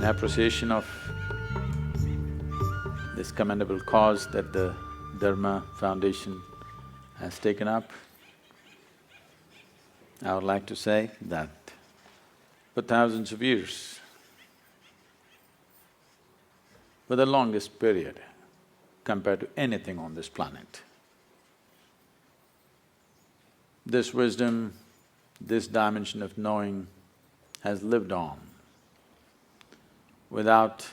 appreciation of this commendable cause that the Dharma Foundation has taken up, I would like to say that for thousands of years, for the longest period compared to anything on this planet, this wisdom, this dimension of knowing has lived on without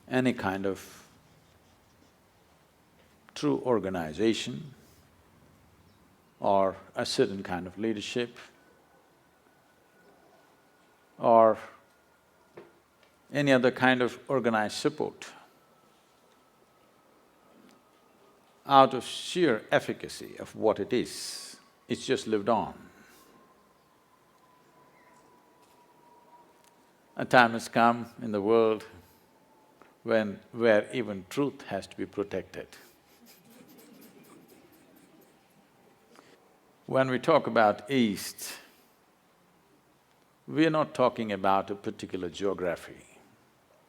any kind of true organization or a certain kind of leadership or any other kind of organized support. Out of sheer efficacy of what it is, it's just lived on. A time has come in the world where even truth has to be protected. When we talk about East, we are not talking about a particular geography.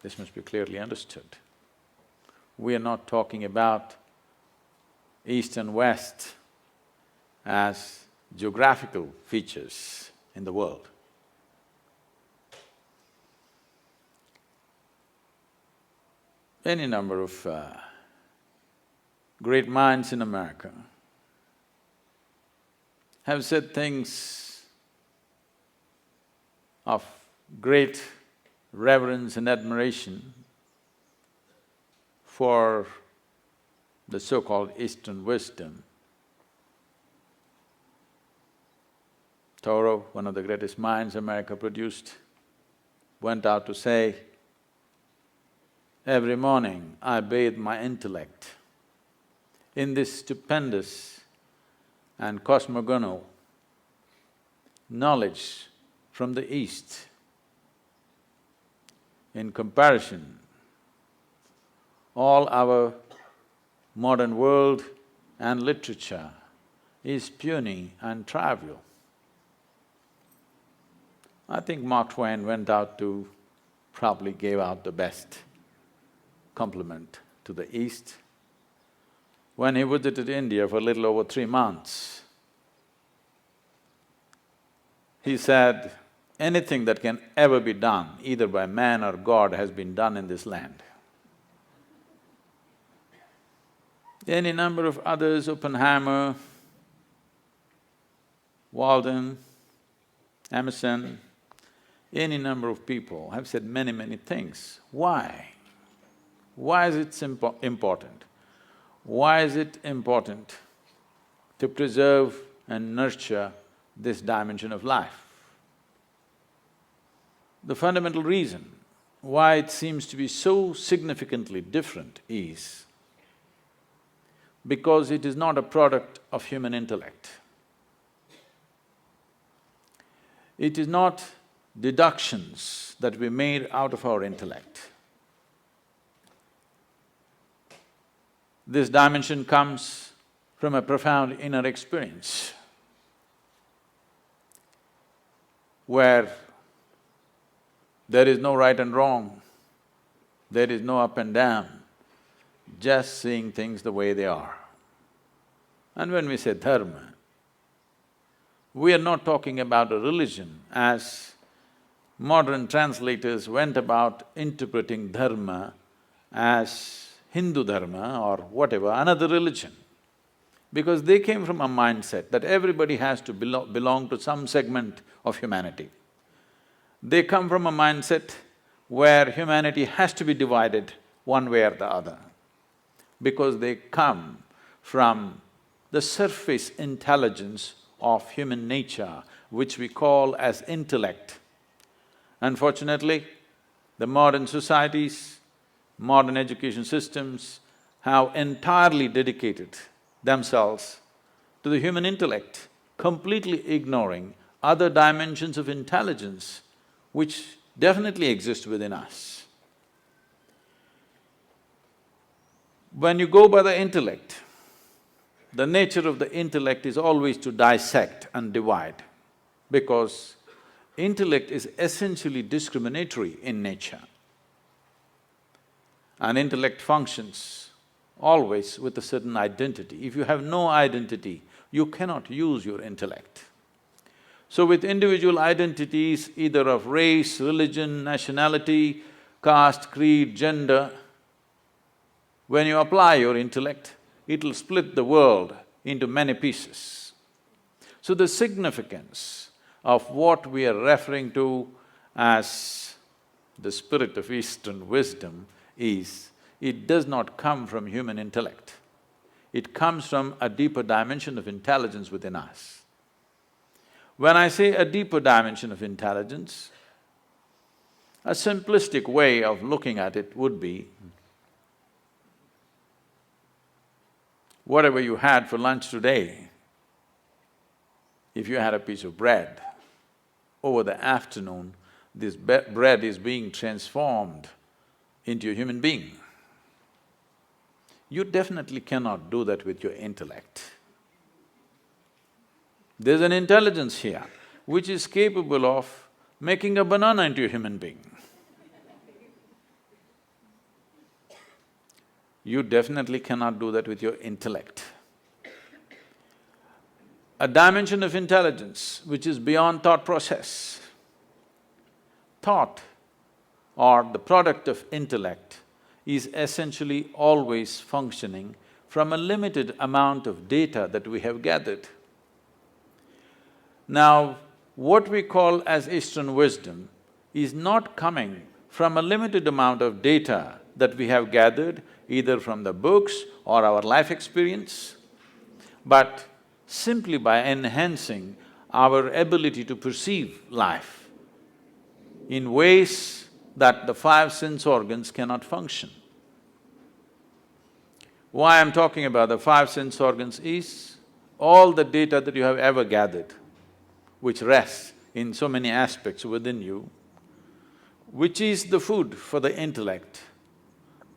This must be clearly understood. We are not talking about East and West as geographical features in the world. Any number of great minds in America have said things of great reverence and admiration for the so-called Eastern wisdom. Thoreau, one of the greatest minds America produced, went out to say, "Every morning I bathe my intellect in this stupendous and cosmogonal knowledge from the East. In comparison, all our modern world and literature is puny and trivial." I think Mark Twain went out to… probably gave out the best compliment to the East. When he visited India for a little over 3 months, he said, anything that can ever be done, either by man or God, has been done in this land. Any number of others, Oppenheimer, Walden, Emerson, any number of people have said many things. Why? Why is it important? Why is it important to preserve and nurture this dimension of life? The fundamental reason why it seems to be so significantly different is because it is not a product of human intellect. It is not deductions that we made out of our intellect. This dimension comes from a profound inner experience where there is no right and wrong, there is no up and down, just seeing things the way they are. And when we say dharma, we are not talking about a religion as modern translators went about interpreting dharma as Hindu dharma or whatever, another religion. Because they came from a mindset that everybody has to belong to some segment of humanity. They come from a mindset where humanity has to be divided one way or the other, because they come from the surface intelligence of human nature, which we call as intellect. Unfortunately, the modern societies, modern education systems have entirely dedicated themselves to the human intellect, completely ignoring other dimensions of intelligence which definitely exist within us. When you go by the intellect, the nature of the intellect is always to dissect and divide, because Intellect is essentially discriminatory in nature. And intellect functions always with a certain identity. If you have no identity, you cannot use your intellect. So with individual identities, either of race, religion, nationality, caste, creed, gender, when you apply your intellect, it'll split the world into many pieces. So the significance of what we are referring to as the spirit of Eastern wisdom is, it does not come from human intellect. It comes from a deeper dimension of intelligence within us. When I say a deeper dimension of intelligence, a simplistic way of looking at it would be, whatever you had for lunch today, if you had a piece of bread, over the afternoon, this bread is being transformed into a human being. You definitely cannot do that with your intellect. There's an intelligence here which is capable of making a banana into a human being. You definitely cannot do that with your intellect. A dimension of intelligence which is beyond thought process. Thought, or the product of intellect, is essentially always functioning from a limited amount of data that we have gathered. Now, what we call as Eastern wisdom is not coming from a limited amount of data that we have gathered, either from the books or our life experience, but simply by enhancing our ability to perceive life in ways that the five sense organs cannot function. Why I'm talking about the five sense organs is all the data that you have ever gathered, which rests in so many aspects within you, which is the food for the intellect,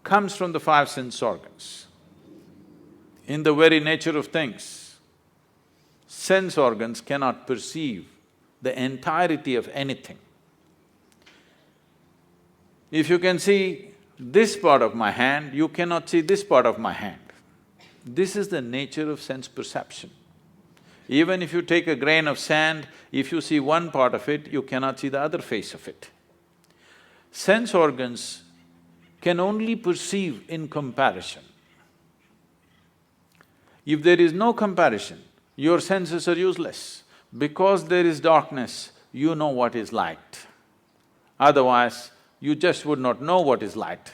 comes from the five sense organs. In the very nature of things, sense organs cannot perceive the entirety of anything. If you can see this part of my hand, you cannot see this part of my hand. This is the nature of sense perception. Even if you take a grain of sand, if you see one part of it, you cannot see the other face of it. Sense organs can only perceive in comparison. If there is no comparison, your senses are useless. Because there is darkness, you know what is light. Otherwise, you just would not know what is light.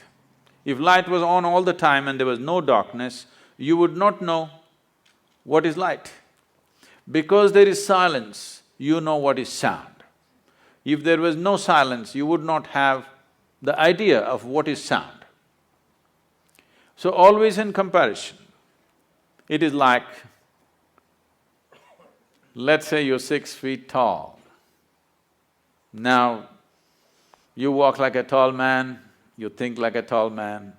If light was on all the time and there was no darkness, you would not know what is light. Because there is silence, you know what is sound. If there was no silence, you would not have the idea of what is sound. So always in comparison, it is like, let's say you're 6 feet tall. Now, you walk like a tall man, you think like a tall man,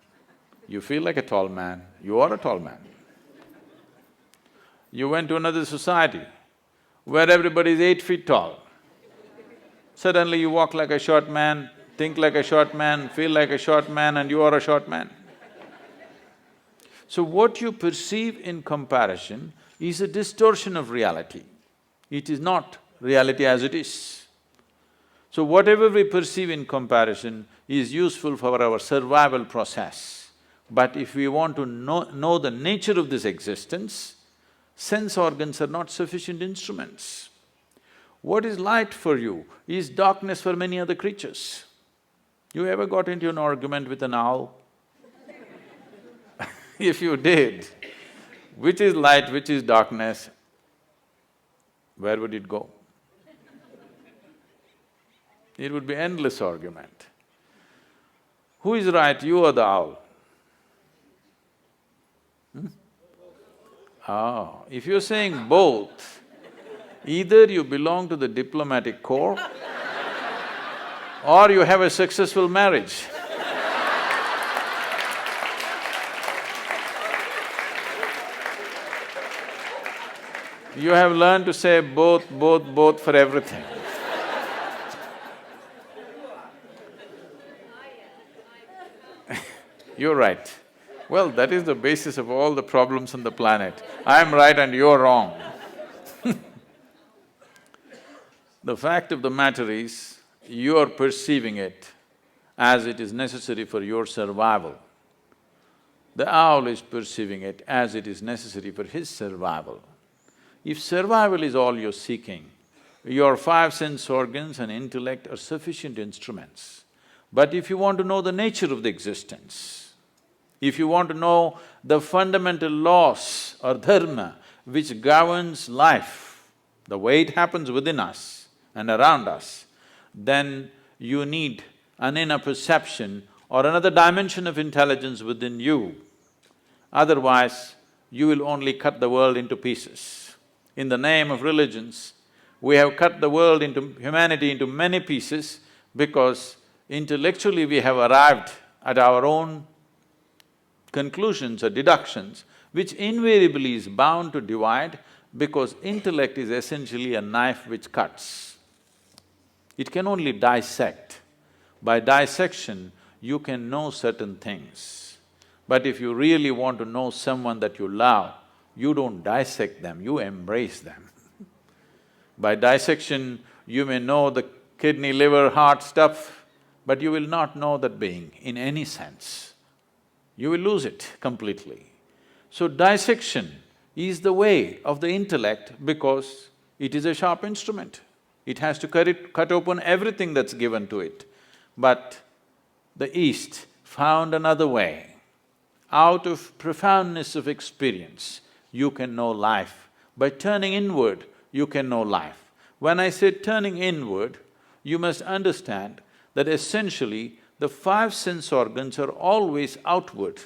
you feel like a tall man, you are a tall man. You went to another society where everybody is 8 feet tall. Suddenly you walk like a short man, think like a short man, feel like a short man, and you are a short man. So what you perceive in comparison is a distortion of reality. It is not reality as it is. So whatever we perceive in comparison is useful for our survival process. But if we want to know the nature of this existence, sense organs are not sufficient instruments. What is light for you is darkness for many other creatures. You ever got into an argument with an owl? If you did, which is light, which is darkness, where would it go? It would be endless argument. Who is right, you or the owl? Oh, if you're saying both, either you belong to the diplomatic corps or you have a successful marriage. You have learned to say both for everything. You're right. Well, that is the basis of all the problems on the planet. I'm right and you're wrong. The fact of the matter is, you are perceiving it as it is necessary for your survival. The owl is perceiving it as it is necessary for his survival. If survival is all you're seeking, your five sense organs and intellect are sufficient instruments. But if you want to know the nature of the existence, if you want to know the fundamental laws or dharma which governs life, the way it happens within us and around us, then you need an inner perception or another dimension of intelligence within you. Otherwise, you will only cut the world into pieces. In the name of religions, we have cut the world into… humanity into many pieces because intellectually we have arrived at our own conclusions or deductions, which invariably is bound to divide because intellect is essentially a knife which cuts. It can only dissect. By dissection, you can know certain things. But if you really want to know someone that you love, you don't dissect them, you embrace them. By dissection, you may know the kidney, liver, heart stuff, but you will not know that being in any sense. You will lose it completely. So dissection is the way of the intellect because it is a sharp instrument. It has to cut open everything that's given to it. But the East found another way. Out of profoundness of experience, you can know life. By turning inward, you can know life. When I say turning inward, you must understand that essentially the five sense organs are always outward.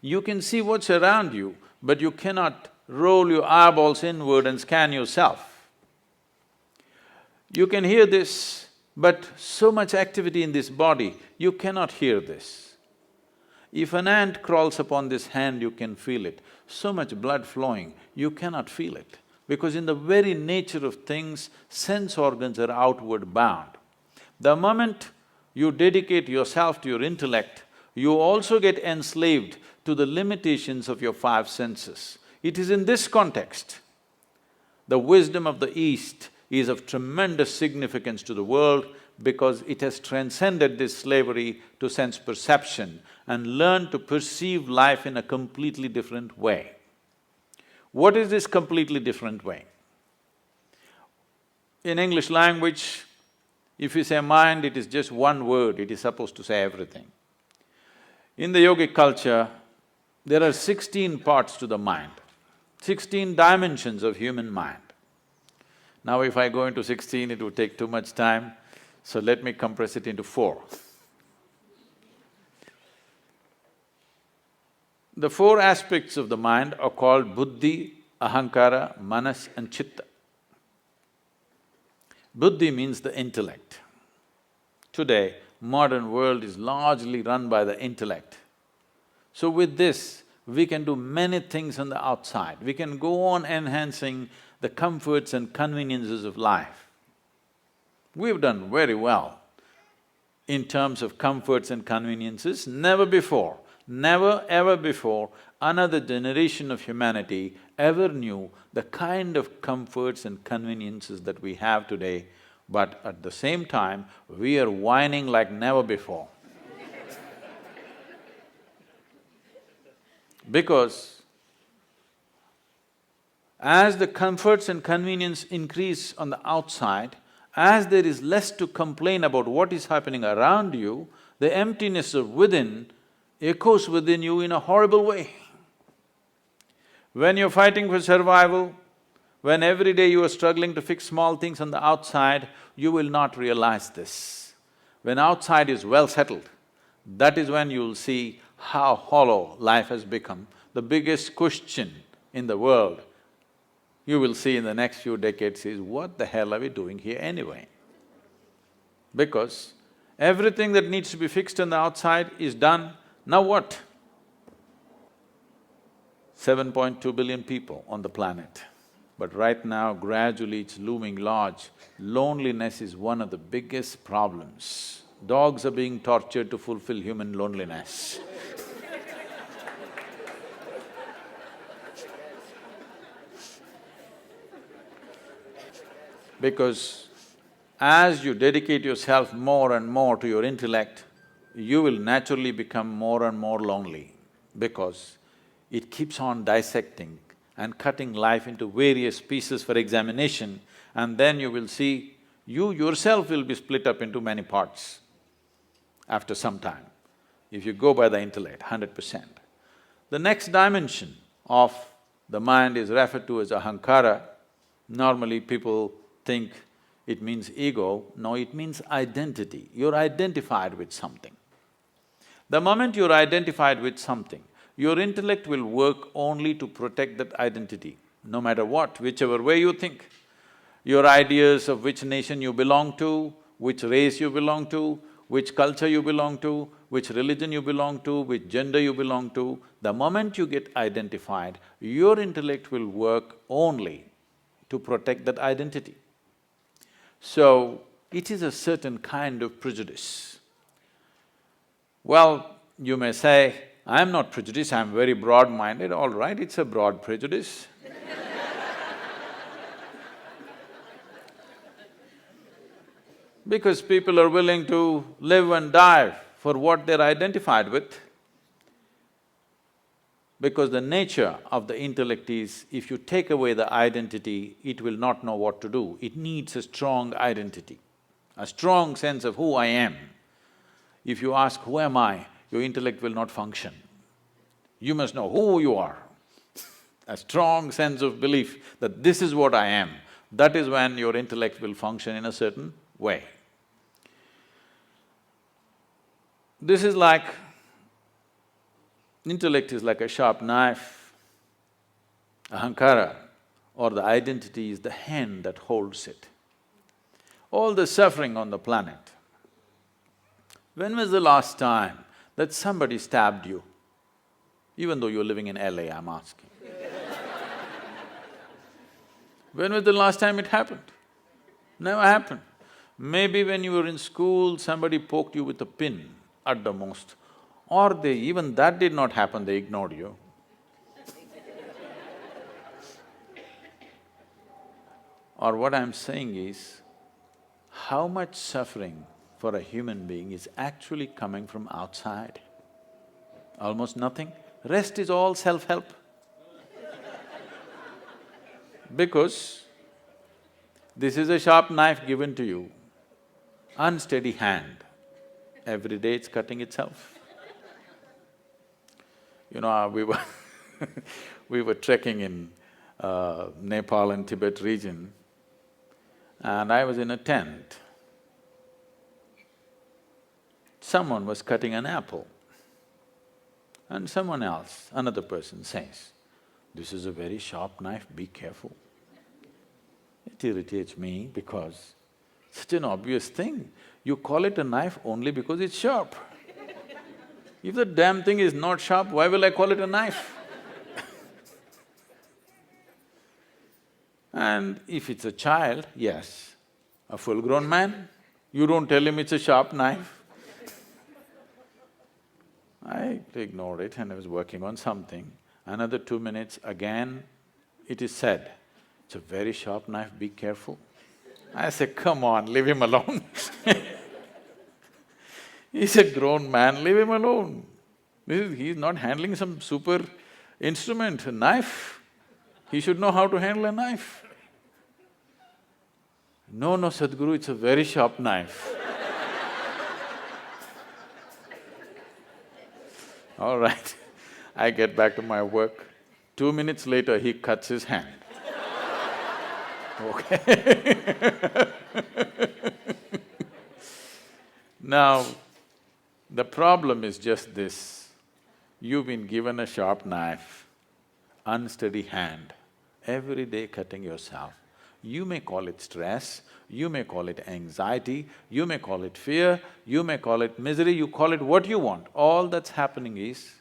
You can see what's around you, but you cannot roll your eyeballs inward and scan yourself. You can hear this, but so much activity in this body, you cannot hear this. If an ant crawls upon this hand, you can feel it. So much blood flowing, you cannot feel it. Because in the very nature of things, sense organs are outward bound. The moment you dedicate yourself to your intellect, you also get enslaved to the limitations of your five senses. It is in this context, the wisdom of the East is of tremendous significance to the world because it has transcended this slavery to sense perception and learned to perceive life in a completely different way. What is this completely different way? In English language, if you say mind, it is just one word, it is supposed to say everything. In the yogic culture, there are 16 parts to the mind, 16 dimensions of human mind. Now if I go into 16, it would take too much time, so let me compress it into 4. The 4 aspects of the mind are called buddhi, ahankara, manas and chitta. Buddhi means the intellect. Today, modern world is largely run by the intellect. So with this, we can do many things on the outside. We can go on enhancing the comforts and conveniences of life. We've done very well in terms of comforts and conveniences. Never before, never ever before, another generation of humanity ever knew the kind of comforts and conveniences that we have today, but at the same time, we are whining like never before. Because as the comforts and convenience increase on the outside, as there is less to complain about what is happening around you, the emptiness of within echoes within you in a horrible way. When you're fighting for survival, when every day you are struggling to fix small things on the outside, you will not realize this. When outside is well settled, that is when you'll see how hollow life has become. The biggest question in the world, you will see in the next few decades is, what the hell are we doing here anyway? Because everything that needs to be fixed on the outside is done, now what? 7.2 billion people on the planet. But right now, gradually it's looming large. Loneliness is one of the biggest problems Dogs are being tortured to fulfill human loneliness. Because as you dedicate yourself more and more to your intellect, you will naturally become more and more lonely because it keeps on dissecting and cutting life into various pieces for examination, and then you will see you yourself will be split up into many parts after some time, if you go by the intellect, 100%. The next dimension of the mind is referred to as ahankara. Normally people think it means ego. No, it means identity. You're identified with something. The moment you're identified with something, your intellect will work only to protect that identity, no matter what, whichever way you think. Your ideas of which nation you belong to, which race you belong to, which culture you belong to, which religion you belong to, which gender you belong to, the moment you get identified, your intellect will work only to protect that identity. So, it is a certain kind of prejudice. Well, you may say, I'm not prejudiced, I'm very broad-minded. All right, it's a broad prejudice. Because people are willing to live and die for what they're identified with. Because the nature of the intellect is, if you take away the identity, it will not know what to do. It needs a strong identity, a strong sense of who I am. If you ask, who am I? Your intellect will not function. You must know who you are. A strong sense of belief that this is what I am, that is when your intellect will function in a certain way. This is like… intellect is like a sharp knife. Ahankara, or the identity, is the hand that holds it. All the suffering on the planet. When was the last time that somebody stabbed you? Even though you're living in LA, I'm asking. When was the last time it happened? Never happened. Maybe when you were in school, somebody poked you with a pin at the most, or even that did not happen, they ignored you. Or what I'm saying is, how much suffering for a human being is actually coming from outside? Almost nothing. Rest is all self-help. Because this is a sharp knife given to you, unsteady hand, every day it's cutting itself. You know, we were trekking in Nepal and Tibet region, and I was in a tent. Someone was cutting an apple, and someone else, another person says, "This is a very sharp knife, be careful." It irritates me because such an obvious thing, you call it a knife only because it's sharp. If the damn thing is not sharp, why will I call it a knife? And if it's a child, yes. A full-grown man, you don't tell him it's a sharp knife. I ignored it and I was working on something. Another 2 minutes, again it is said, "It's a very sharp knife, be careful." I said, "Come on, leave him alone." He's a grown man, leave him alone. He's not handling some super instrument, a knife. He should know how to handle a knife. "No, no, Sadhguru, it's a very sharp knife." All right, I get back to my work. 2 minutes later, he cuts his hand. Okay. Now, the problem is just this. You've been given a sharp knife, unsteady hand, every day cutting yourself. You may call it stress, you may call it anxiety, you may call it fear, you may call it misery, you call it what you want. All that's happening is,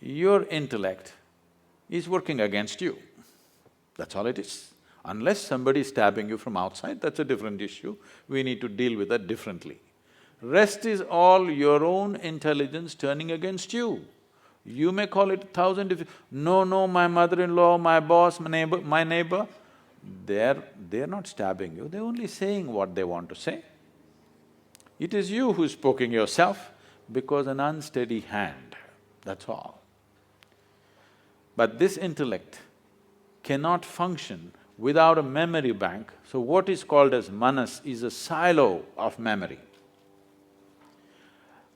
your intellect is working against you. That's all it is. Unless somebody is stabbing you from outside, that's a different issue. We need to deal with that differently. Rest is all your own intelligence turning against you. You may call it 1,000 no, my mother-in-law, my boss, my neighbor, they're not stabbing you, they're only saying what they want to say. It is you who's poking yourself because an unsteady hand, that's all. But this intellect cannot function without a memory bank. So what is called as manas is a silo of memory.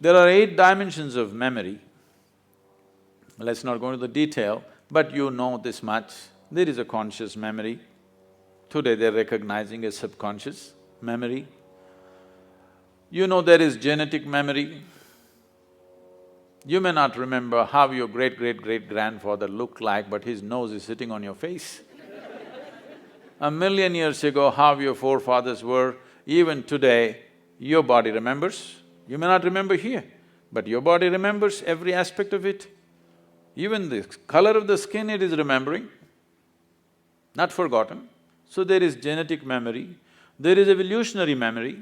There are 8 dimensions of memory. Let's not go into the detail, but you know this much. There is a conscious memory. Today they're recognizing a subconscious memory. You know there is genetic memory. You may not remember how your great-great-great-grandfather looked like, but his nose is sitting on your face. 1,000,000 years ago, how your forefathers were, even today, your body remembers. You may not remember here, but your body remembers every aspect of it. Even the color of the skin it is remembering, not forgotten. So there is genetic memory, there is evolutionary memory.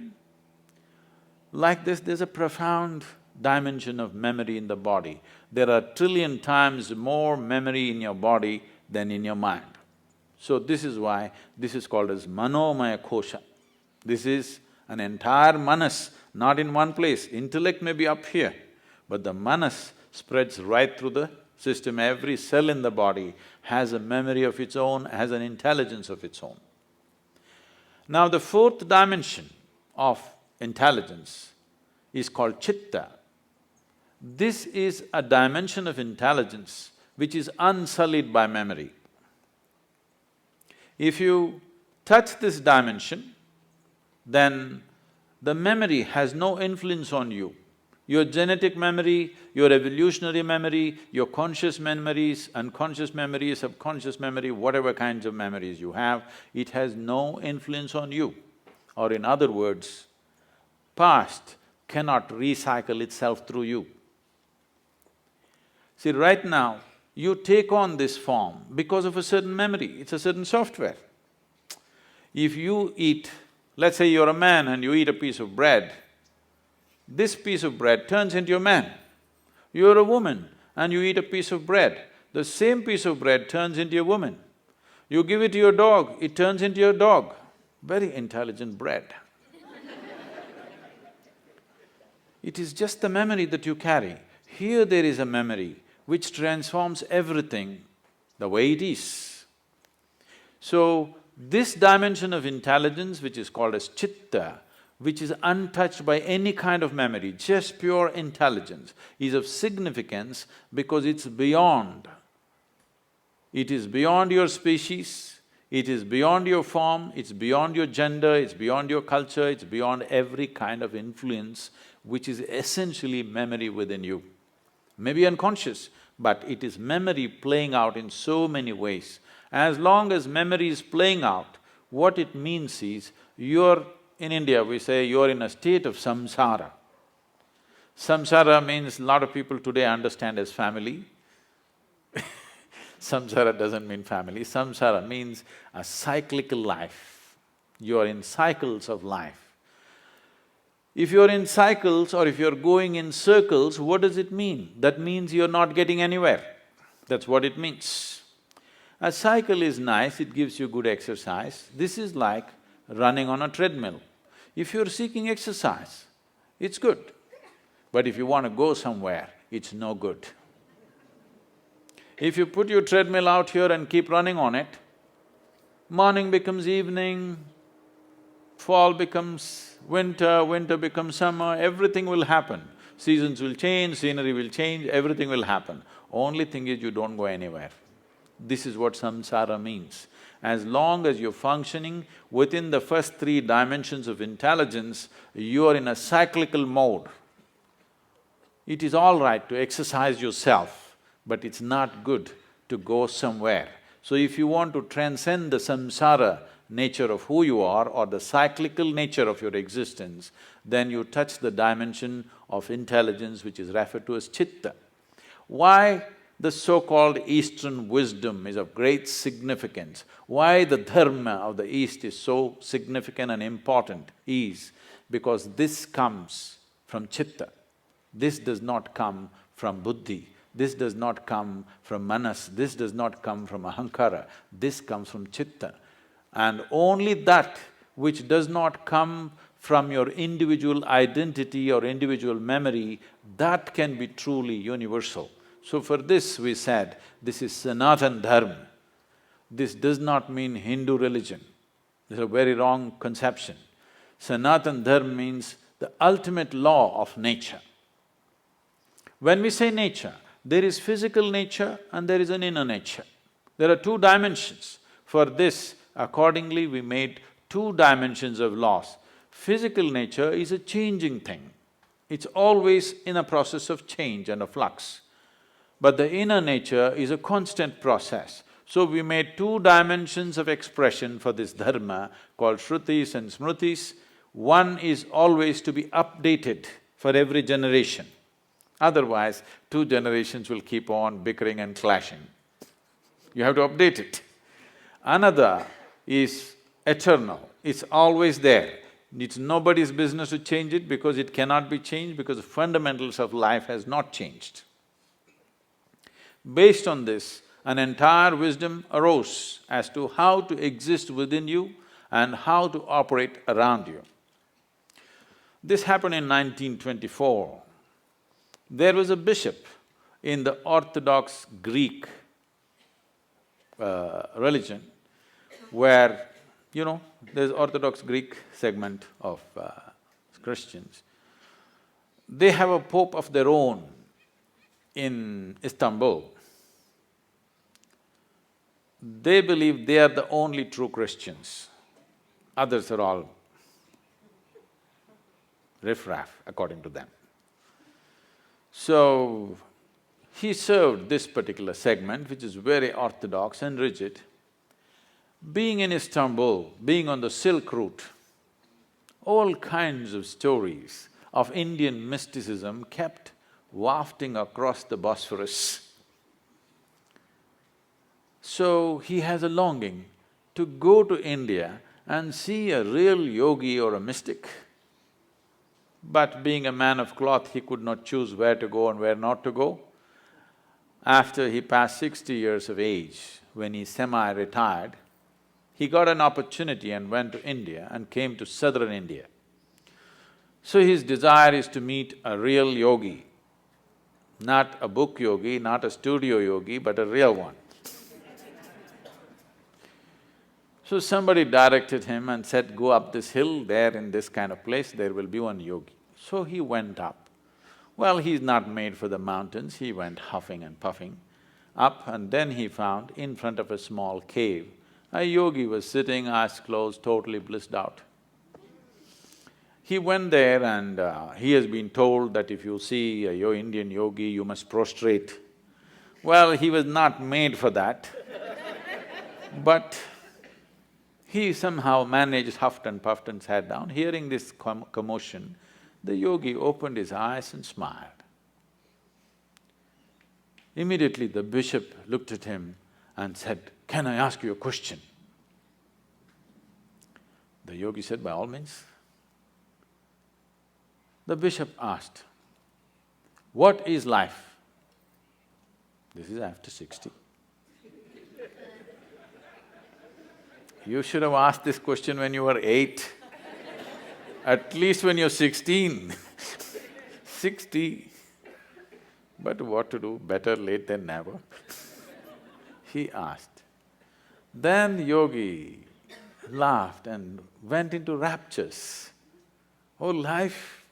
Like this, there's a profound dimension of memory in the body. There are 1,000,000,000,000 times more memory in your body than in your mind. So this is why this is called as manomaya kosha. This is an entire manas, not in one place. Intellect may be up here, but the manas spreads right through the system. Every cell in the body has a memory of its own, has an intelligence of its own. Now the 4th dimension of intelligence is called chitta. This is a dimension of intelligence which is unsullied by memory. If you touch this dimension, then the memory has no influence on you. Your genetic memory, your evolutionary memory, your conscious memories, unconscious memory, subconscious memory, whatever kinds of memories you have, it has no influence on you. Or in other words, past cannot recycle itself through you. See, right now, you take on this form because of a certain memory, it's a certain software. If you eat, let's say you're a man and you eat a piece of bread, this piece of bread turns into a man. You're a woman and you eat a piece of bread, the same piece of bread turns into a woman. You give it to your dog, it turns into your dog. Very intelligent bread. It is just the memory that you carry. Here there is a memory which transforms everything the way it is. So, this dimension of intelligence, which is called as chitta, which is untouched by any kind of memory, just pure intelligence, is of significance because it's beyond. It is beyond your species, it is beyond your form, it's beyond your gender, it's beyond your culture, it's beyond every kind of influence, which is essentially memory within you. Maybe unconscious, but it is memory playing out in so many ways. As long as memory is playing out, what it means is, in India we say you're in a state of samsara. Samsara means a lot of people today understand as family. Samsara doesn't mean family, samsara means a cyclical life. You're in cycles of life. If you're in cycles or if you're going in circles, what does it mean? That means you're not getting anywhere. That's what it means. A cycle is nice, it gives you good exercise. This is like running on a treadmill. If you're seeking exercise, it's good. But if you want to go somewhere, it's no good. If you put your treadmill out here and keep running on it, morning becomes evening, fall becomes winter, winter becomes summer, everything will happen. Seasons will change, scenery will change, everything will happen. Only thing is you don't go anywhere. This is what samsara means. As long as you're functioning within the first 3 dimensions of intelligence, you are in a cyclical mode. It is all right to exercise yourself, but it's not good to go somewhere. So if you want to transcend the samsara nature of who you are or the cyclical nature of your existence, then you touch the dimension of intelligence which is referred to as chitta. Why the so-called Eastern wisdom is of great significance, why the dharma of the East is so significant and important is because this comes from chitta. This does not come from buddhi, this does not come from manas, this does not come from ahankara, this comes from chitta. And only that which does not come from your individual identity or individual memory, that can be truly universal. So for this we said, this is Sanatan Dharma. This does not mean Hindu religion. This is a very wrong conception. Sanatan Dharma means the ultimate law of nature. When we say nature, there is physical nature and there is an inner nature. There are two dimensions. For this, accordingly, we made two dimensions of laws. Physical nature is a changing thing. It's always in a process of change and a flux. But the inner nature is a constant process. So we made two dimensions of expression for this dharma called Shrutis and Smritis. One is always to be updated for every generation. Otherwise, two generations will keep on bickering and clashing. You have to update it. Another is eternal, it's always there. It's nobody's business to change it because it cannot be changed because the fundamentals of life has not changed. Based on this, an entire wisdom arose as to how to exist within you and how to operate around you. This happened in 1924. There was a bishop in the Orthodox Greek religion where, there's Orthodox Greek segment of Christians. They have a pope of their own in Istanbul. They believe they are the only true Christians. Others are all riffraff, according to them. So, he served this particular segment, which is very orthodox and rigid. Being in Istanbul, being on the Silk Route, all kinds of stories of Indian mysticism kept wafting across the Bosphorus. So, he has a longing to go to India and see a real yogi or a mystic. But being a man of cloth, he could not choose where to go and where not to go. After he passed 60 years of age, when he semi-retired, he got an opportunity and went to India and came to southern India. So his desire is to meet a real yogi, not a book yogi, not a studio yogi, but a real one. So somebody directed him and said, go up this hill, there in this kind of place, there will be one yogi. So he went up. Well, he's not made for the mountains, he went huffing and puffing up, and then he found in front of a small cave, a yogi was sitting, eyes closed, totally blissed out. He went there and he has been told that if you see a Indian yogi, you must prostrate. Well, he was not made for that, but he somehow managed, huffed and puffed and sat down. Hearing this commotion, the yogi opened his eyes and smiled. Immediately the bishop looked at him and said, can I ask you a question? The yogi said, by all means. The bishop asked, what is life? This is after 60. You should have asked this question when you were 8, at least when you're 16. 60. But what to do, better late than never. He asked. Then yogi laughed and went into raptures. Oh, life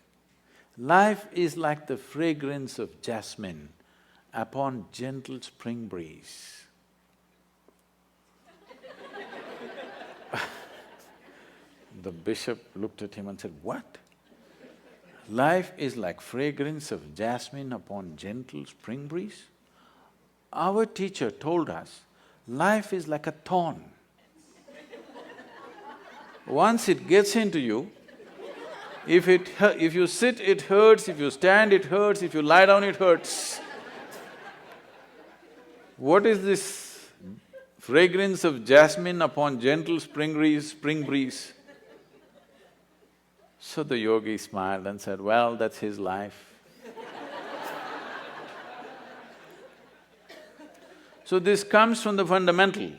is like the fragrance of jasmine upon gentle spring breeze. The bishop looked at him and said, what? Life is like fragrance of jasmine upon gentle spring breeze? Our teacher told us, life is like a thorn. Once it gets into you, if you sit, it hurts, if you stand, it hurts, if you lie down, it hurts. What is this fragrance of jasmine upon gentle spring breeze? So the yogi smiled and said, well, that's his life. So this comes from the fundamental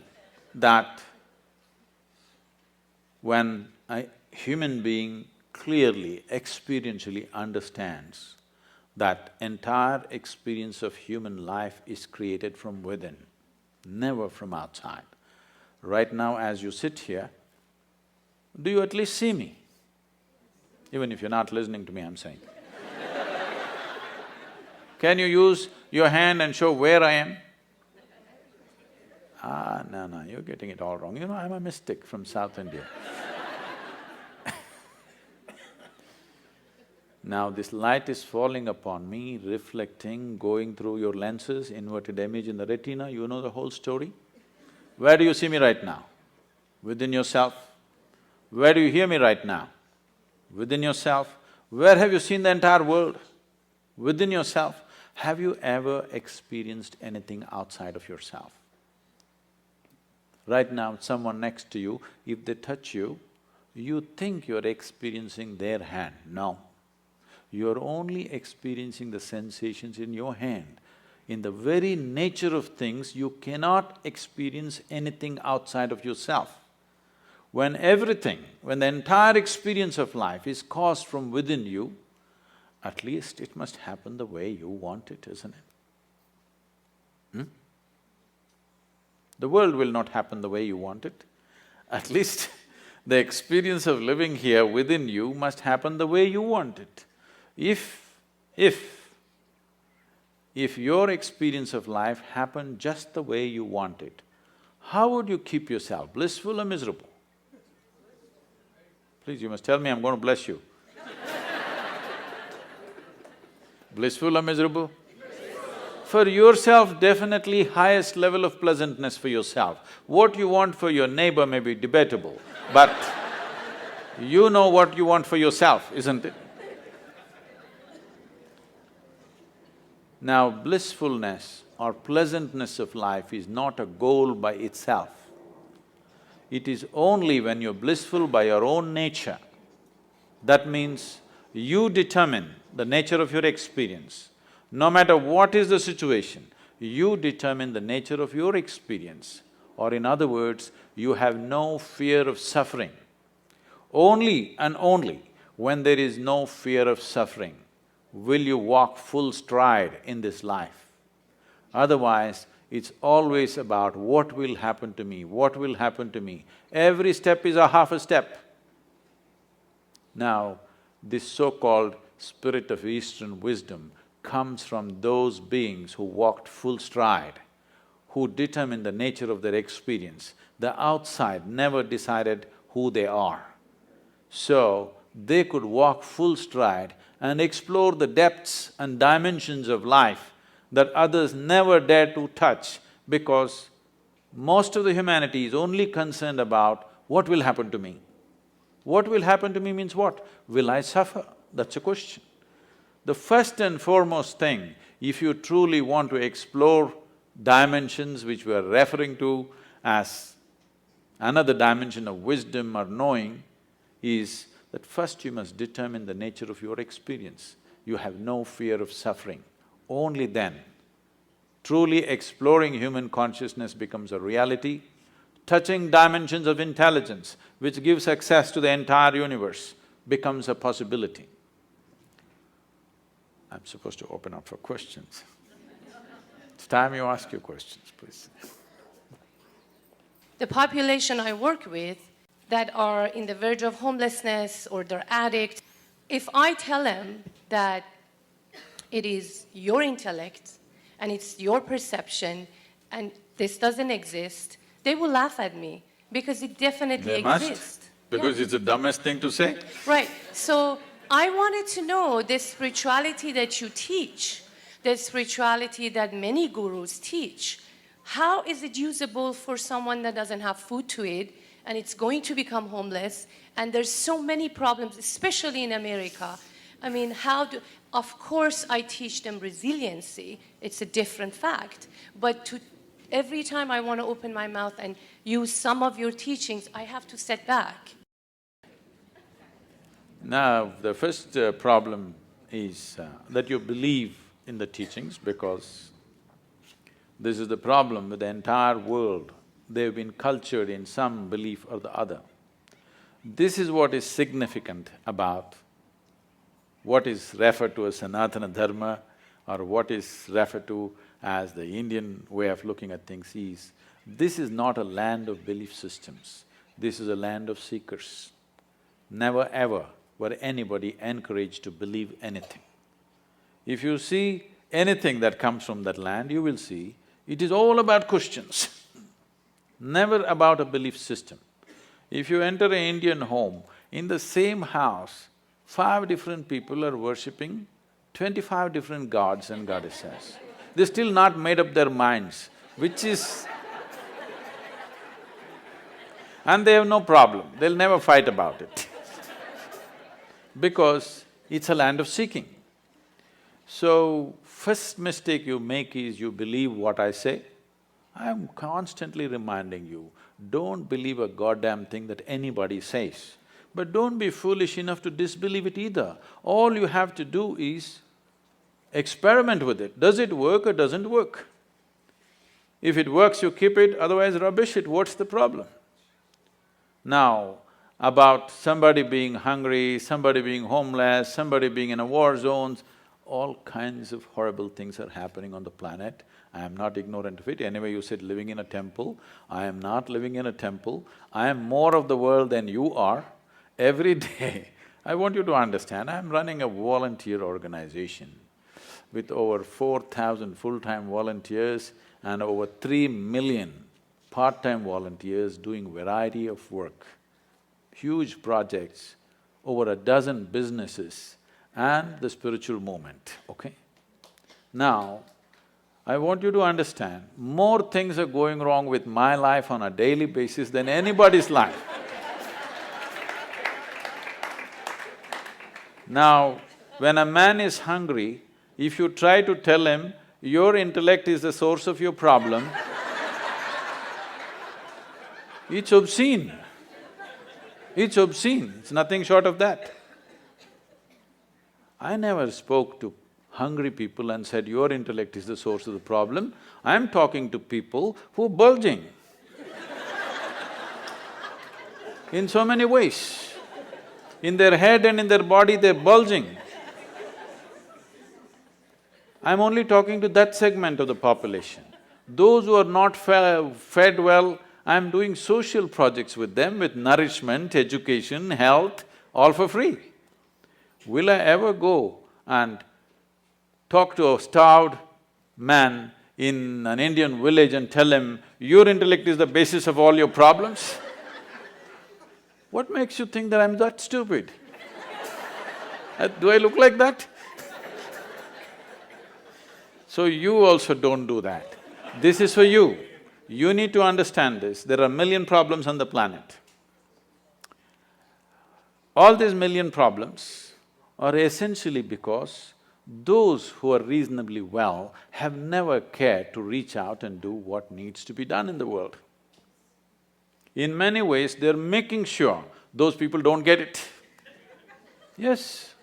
that when a human being clearly, experientially understands that entire experience of human life is created from within, never from outside. Right now as you sit here, do you at least see me? Even if you're not listening to me, I'm saying. Can you use your hand and show where I am? No, you're getting it all wrong. You know, I'm a mystic from South India. Now this light is falling upon me, reflecting, going through your lenses, inverted image in the retina, you know the whole story. Where do you see me right now? Within yourself. Where do you hear me right now? Within yourself. Where have you seen the entire world? Within yourself. Have you ever experienced anything outside of yourself? Right now, someone next to you, if they touch you, you think you're experiencing their hand. No. You're only experiencing the sensations in your hand. In the very nature of things, you cannot experience anything outside of yourself. When the entire experience of life is caused from within you, at least it must happen the way you want it, isn't it? The world will not happen the way you want it. At least the experience of living here within you must happen the way you want it. If your experience of life happened just the way you want it, how would you keep yourself, blissful or miserable? Please, you must tell me, I'm going to bless you. Blissful or miserable? For yourself, definitely highest level of pleasantness for yourself. What you want for your neighbor may be debatable, but you know what you want for yourself, isn't it? Now, blissfulness or pleasantness of life is not a goal by itself. It is only when you're blissful by your own nature. That means you determine the nature of your experience. No matter what is the situation, you determine the nature of your experience. Or in other words, you have no fear of suffering. Only and only when there is no fear of suffering will you walk full stride in this life. Otherwise, it's always about what will happen to me, what will happen to me. Every step is a half a step. Now, this so-called spirit of Eastern wisdom comes from those beings who walked full stride, who determined the nature of their experience. The outside never decided who they are. So, they could walk full stride and explore the depths and dimensions of life that others never dare to touch, because most of the humanity is only concerned about what will happen to me. What will happen to me means what? Will I suffer? That's a question. The first and foremost thing, if you truly want to explore dimensions which we are referring to as another dimension of wisdom or knowing, is that first you must determine the nature of your experience. You have no fear of suffering. Only then, truly exploring human consciousness becomes a reality. Touching dimensions of intelligence, which gives access to the entire universe, becomes a possibility. I'm supposed to open up for questions. It's time you ask your questions, please. The population I work with that are in the verge of homelessness or they're addicts, if I tell them that it is your intellect and it's your perception and this doesn't exist, they will laugh at me because it definitely exists. Must, because it's the dumbest thing to say. Right. So I wanted to know the spirituality that you teach, the spirituality that many gurus teach, how is it usable for someone that doesn't have food to eat and it's going to become homeless, and there's so many problems, especially in America. I mean, of course I teach them resiliency, it's a different fact, but every time I want to open my mouth and use some of your teachings, I have to step back. Now, the first problem is that you believe in the teachings, because this is the problem with the entire world. They've been cultured in some belief or the other. This is what is significant about what is referred to as Sanatana Dharma or what is referred to as the Indian way of looking at things is, this is not a land of belief systems, this is a land of seekers. Never ever were anybody encouraged to believe anything. If you see anything that comes from that land, you will see it is all about questions, never about a belief system. If you enter an Indian home, in the same house, 5 different people are worshipping 25 different gods and goddesses. They're still not made up their minds, which is… and they have no problem, they'll never fight about it because it's a land of seeking. So, first mistake you make is you believe what I say. I'm constantly reminding you, don't believe a goddamn thing that anybody says. But don't be foolish enough to disbelieve it either. All you have to do is experiment with it. Does it work or doesn't work? If it works, you keep it, otherwise rubbish it, what's the problem? Now, about somebody being hungry, somebody being homeless, somebody being in a war zones, all kinds of horrible things are happening on the planet. I am not ignorant of it. Anyway, you said living in a temple. I am not living in a temple. I am more of the world than you are. Every day, I want you to understand, I am running a volunteer organization with over 4,000 full-time volunteers and over 3 million part-time volunteers doing variety of work, huge projects, over a dozen businesses and the spiritual movement, okay? Now, I want you to understand, more things are going wrong with my life on a daily basis than anybody's life. Now, when a man is hungry, if you try to tell him, your intellect is the source of your problem, it's obscene. It's obscene, it's nothing short of that. I never spoke to hungry people and said, your intellect is the source of the problem. I'm talking to people who are bulging in so many ways. In their head and in their body, they're bulging. I'm only talking to that segment of the population. Those who are not fed well, I'm doing social projects with them with nourishment, education, health, all for free. Will I ever go and talk to a starved man in an Indian village and tell him, your intellect is the basis of all your problems? What makes you think that I'm that stupid? Do I look like that? So you also don't do that. This is for you. You need to understand this. There are 1 million problems on the planet. All these 1 million problems are essentially because those who are reasonably well have never cared to reach out and do what needs to be done in the world. In many ways, they're making sure those people don't get it. Yes.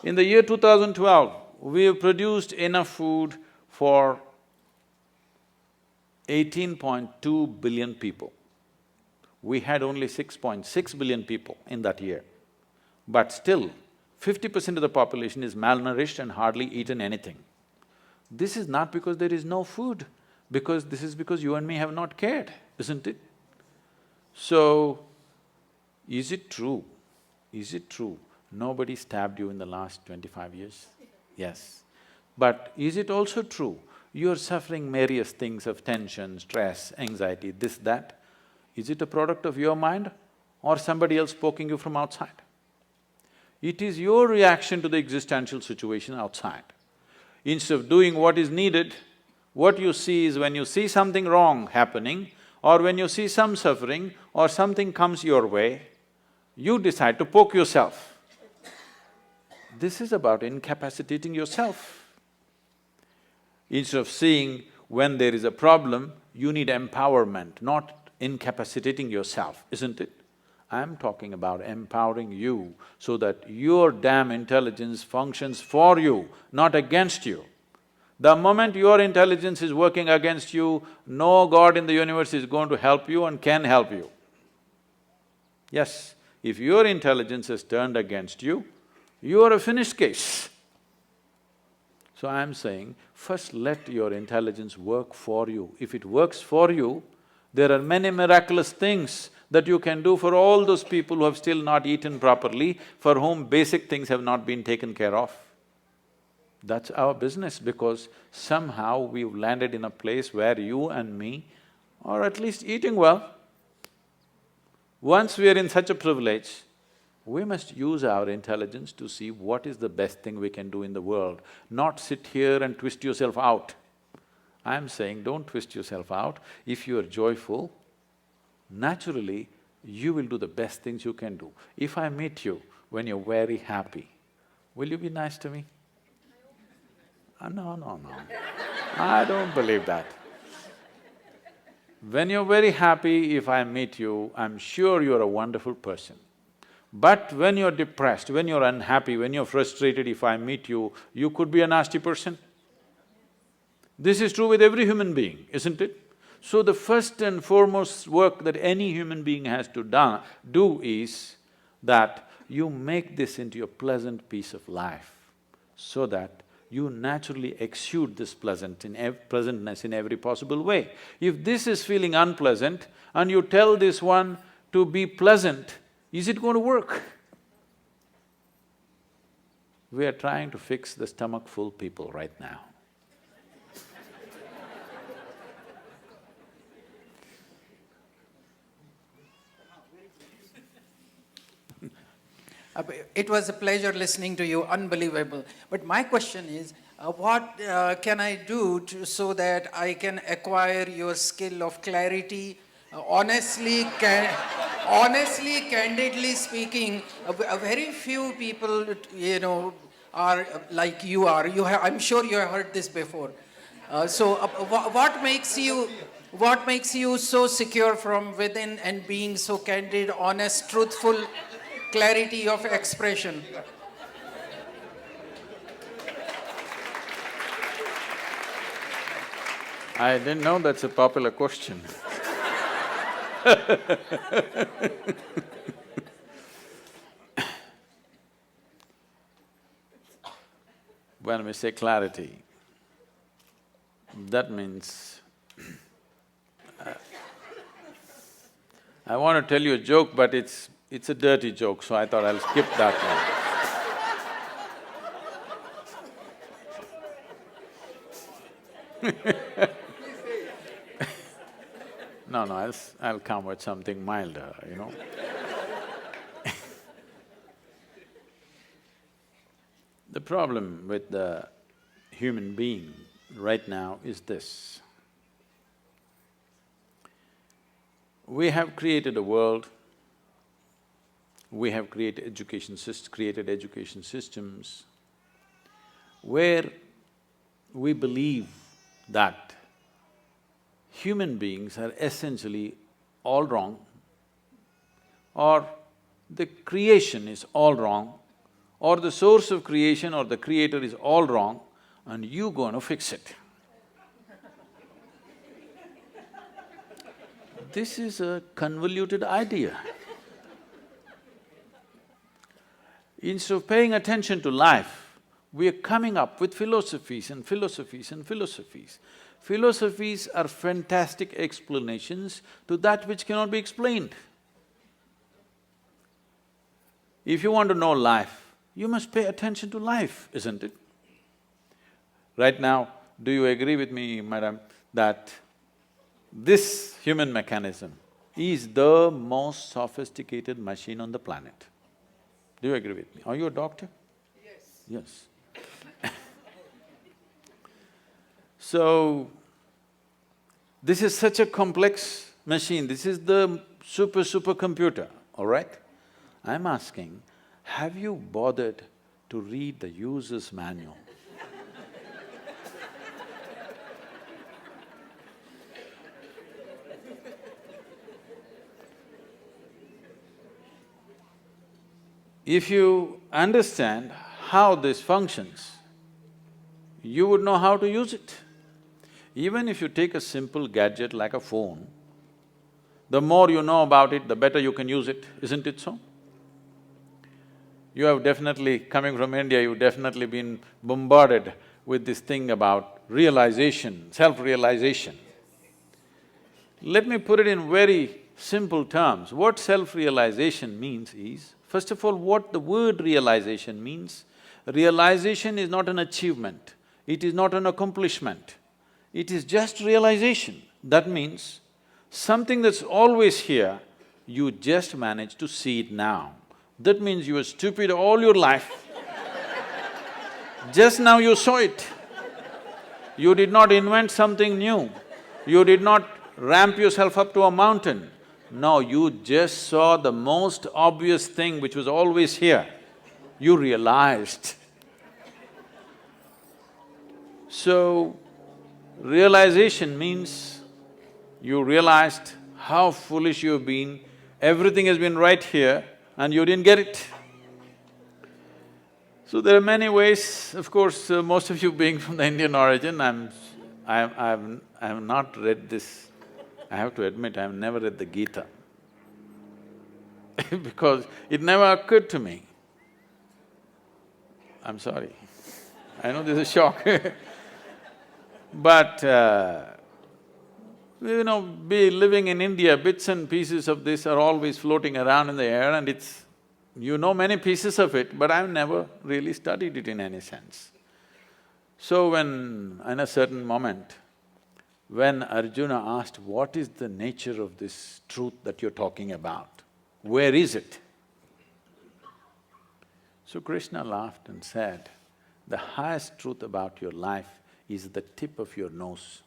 In the year 2012, we have produced enough food for 18.2 billion people. We had only 6.6 billion people in that year. But still, 50% of the population is malnourished and hardly eaten anything. This is not because there is no food, this is because you and me have not cared, isn't it? So, is it true? Is it true nobody stabbed you in the last 25 years? Yes. But is it also true you're suffering various things of tension, stress, anxiety, this, that? Is it a product of your mind or somebody else poking you from outside? It is your reaction to the existential situation outside. Instead of doing what is needed, what you see is when you see something wrong happening, or when you see some suffering or something comes your way, you decide to poke yourself. This is about incapacitating yourself. Instead of seeing when there is a problem, you need empowerment, not incapacitating yourself, isn't it? I'm talking about empowering you so that your damn intelligence functions for you, not against you. The moment your intelligence is working against you, no God in the universe is going to help you and can help you. Yes, if your intelligence is turned against you, you are a finished case. So I'm saying, first let your intelligence work for you. If it works for you, there are many miraculous things that you can do for all those people who have still not eaten properly, for whom basic things have not been taken care of. That's our business, because somehow we've landed in a place where you and me are at least eating well. Once we are in such a privilege, we must use our intelligence to see what is the best thing we can do in the world, not sit here and twist yourself out. I'm saying don't twist yourself out. If you are joyful, naturally you will do the best things you can do. If I meet you when you're very happy, will you be nice to me? No. I don't believe that. When you're very happy, if I meet you, I'm sure you're a wonderful person. But when you're depressed, when you're unhappy, when you're frustrated, if I meet you, you could be a nasty person. This is true with every human being, isn't it? So the first and foremost work that any human being has to do is that you make this into a pleasant piece of life, so that you naturally exude this pleasantness in every possible way. If this is feeling unpleasant and you tell this one to be pleasant, is it going to work? We are trying to fix the stomach-full people right now. It was a pleasure listening to you, unbelievable. But my question is, what can I do so that I can acquire your skill of clarity? Honestly, candidly speaking, a very few people, are like you are. I'm sure you have heard this before. What makes you so secure from within and being so candid, honest, truthful? Clarity of expression. I didn't know that's a popular question. When we say clarity, that means… I want to tell you a joke, but it's a dirty joke, so I thought I'll skip that one. No, I'll come with something milder, The problem with the human being right now is this. We have created a world, we have created education systems where we believe that human beings are essentially all wrong, or the creation is all wrong, or the source of creation or the creator is all wrong, and you gonna fix it. This is a convoluted idea. Instead of paying attention to life, we are coming up with philosophies and philosophies and philosophies. Philosophies are fantastic explanations to that which cannot be explained. If you want to know life, you must pay attention to life, isn't it? Right now, do you agree with me, madam, that this human mechanism is the most sophisticated machine on the planet? Do you agree with me? Are you a doctor? Yes. Yes. So, this is such a complex machine, this is the supercomputer, all right? I'm asking, have you bothered to read the user's manual? If you understand how this functions, you would know how to use it. Even if you take a simple gadget like a phone, the more you know about it, the better you can use it, isn't it so? You have definitely, coming from India, you've definitely been bombarded with this thing about realization, self-realization. Let me put it in very simple terms. What self-realization means is, first of all, what the word realization means. Realization is not an achievement, it is not an accomplishment, it is just realization. That means something that's always here, you just manage to see it now. That means you were stupid all your life. Just now you saw it. You did not invent something new. You did not ramp yourself up to a mountain. No, you just saw the most obvious thing which was always here. You realized. So, realization means you realized how foolish you've been, everything has been right here and you didn't get it. So there are many ways, of course, most of you being from the Indian origin, I've not read this. I have to admit, I've never read the Gita because it never occurred to me. I'm sorry, I know this is a shock but be living in India, bits and pieces of this are always floating around in the air and it's… you know many pieces of it, but I've never really studied it in any sense. So when, in a certain moment, when Arjuna asked, what is the nature of this truth that you're talking about? Where is it? So Krishna laughed and said, the highest truth about your life is the tip of your nose.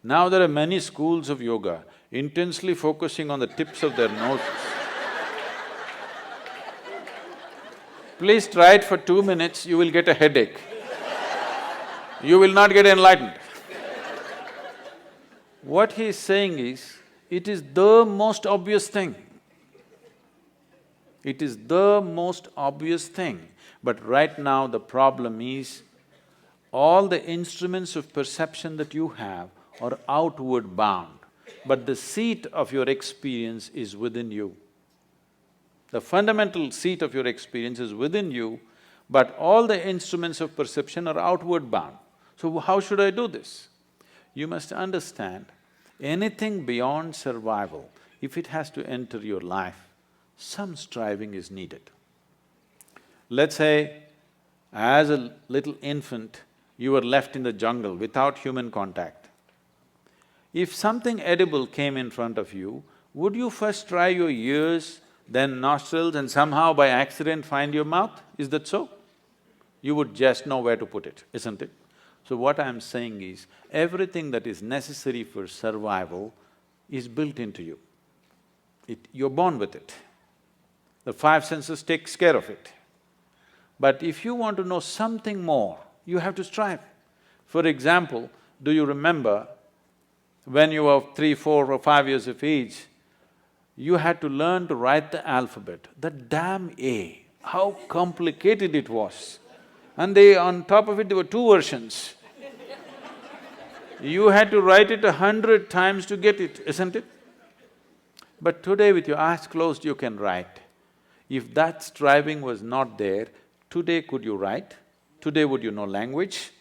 Now there are many schools of yoga intensely focusing on the tips of their noses. Please try it for 2 minutes, you will get a headache. You will not get enlightened. What he is saying is, it is the most obvious thing. It is the most obvious thing. But right now the problem is, all the instruments of perception that you have are outward bound, but the seat of your experience is within you. The fundamental seat of your experience is within you, but all the instruments of perception are outward bound. So how should I do this? You must understand, anything beyond survival, if it has to enter your life, some striving is needed. Let's say, as a little infant, you were left in the jungle without human contact. If something edible came in front of you, would you first try your ears, then nostrils and somehow by accident find your mouth? Is that so? You would just know where to put it, isn't it? So what I'm saying is, everything that is necessary for survival is built into you. You're born with it. The five senses takes care of it. But if you want to know something more, you have to strive. For example, do you remember when you were 3, 4 or 5 years of age, you had to learn to write the alphabet. That damn A, how complicated it was. And on top of it, there were 2 versions. You had to write it 100 times to get it, isn't it? But today with your eyes closed, you can write. If that striving was not there, today could you write? Today would you know language?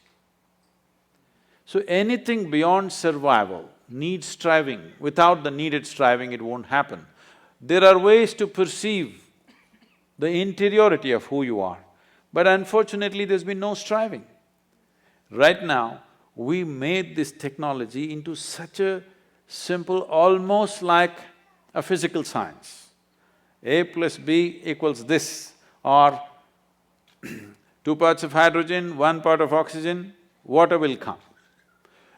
So anything beyond survival needs striving. Without the needed striving, it won't happen. There are ways to perceive the interiority of who you are, but unfortunately there's been no striving. Right now, we made this technology into such a simple, almost like a physical science. A plus B equals this, or 2 parts of hydrogen, 1 part of oxygen, water will come.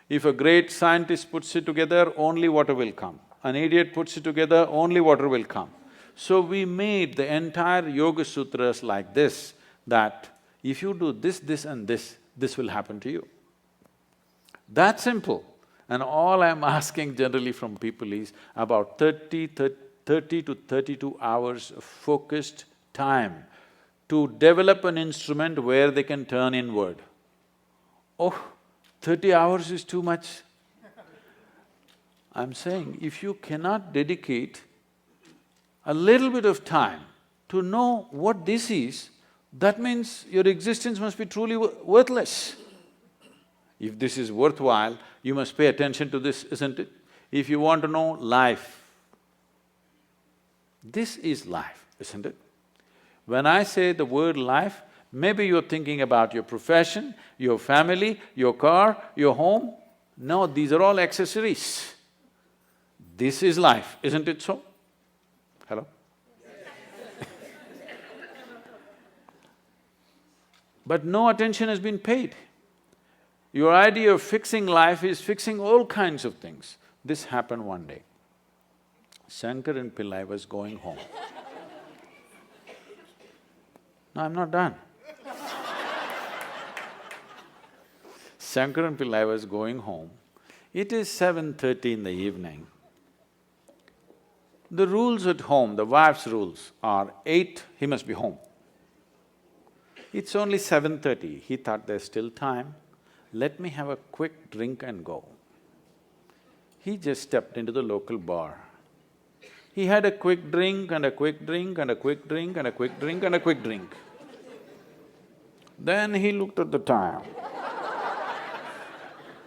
If a great scientist puts it together, only water will come. An idiot puts it together, only water will come. So we made the entire Yoga Sutras like this, that if you do this, this and this will happen to you. That simple. And all I'm asking generally from people is, about 30 30 to 32 hours of focused time to develop an instrument where they can turn inward. Oh, 30 hours is too much. I'm saying, if you cannot dedicate a little bit of time to know what this is, that means your existence must be truly worthless. If this is worthwhile, you must pay attention to this, isn't it? If you want to know life, this is life, isn't it? When I say the word life, maybe you're thinking about your profession, your family, your car, your home. No, these are all accessories. This is life, isn't it so? Hello? But no attention has been paid. Your idea of fixing life is fixing all kinds of things. This happened one day. Shankaran Pillai was going home. No, I'm not done. Shankaran Pillai was going home. It is 7:30 in the evening. The rules at home, the wife's rules are 8, he must be home. It's only 7:30, he thought there's still time, let me have a quick drink and go. He just stepped into the local bar. He had a quick drink and a quick drink and a quick drink and a quick drink and a quick drink. Then he looked at the time.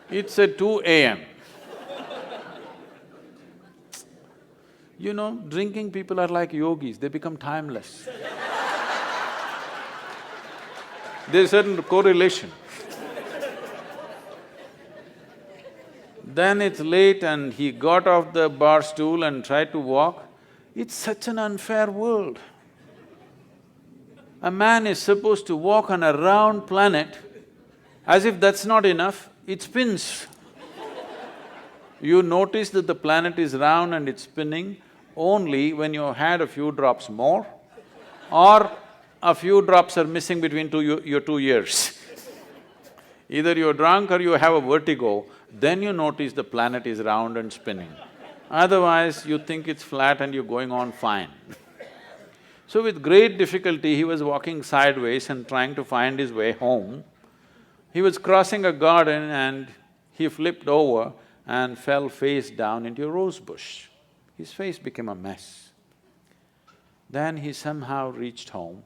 It's at 2 a.m. You know, drinking people are like yogis, they become timeless. There's a certain correlation. Then it's late and he got off the bar stool and tried to walk. It's such an unfair world. A man is supposed to walk on a round planet, as if that's not enough, it spins. You notice that the planet is round and it's spinning only when you had a few drops more, or a few drops are missing between your 2 ears. Either you're drunk or you have a vertigo, then you notice the planet is round and spinning. Otherwise, you think it's flat and you're going on fine. So with great difficulty, he was walking sideways and trying to find his way home. He was crossing a garden and he flipped over and fell face down into a rose bush. His face became a mess. Then he somehow reached home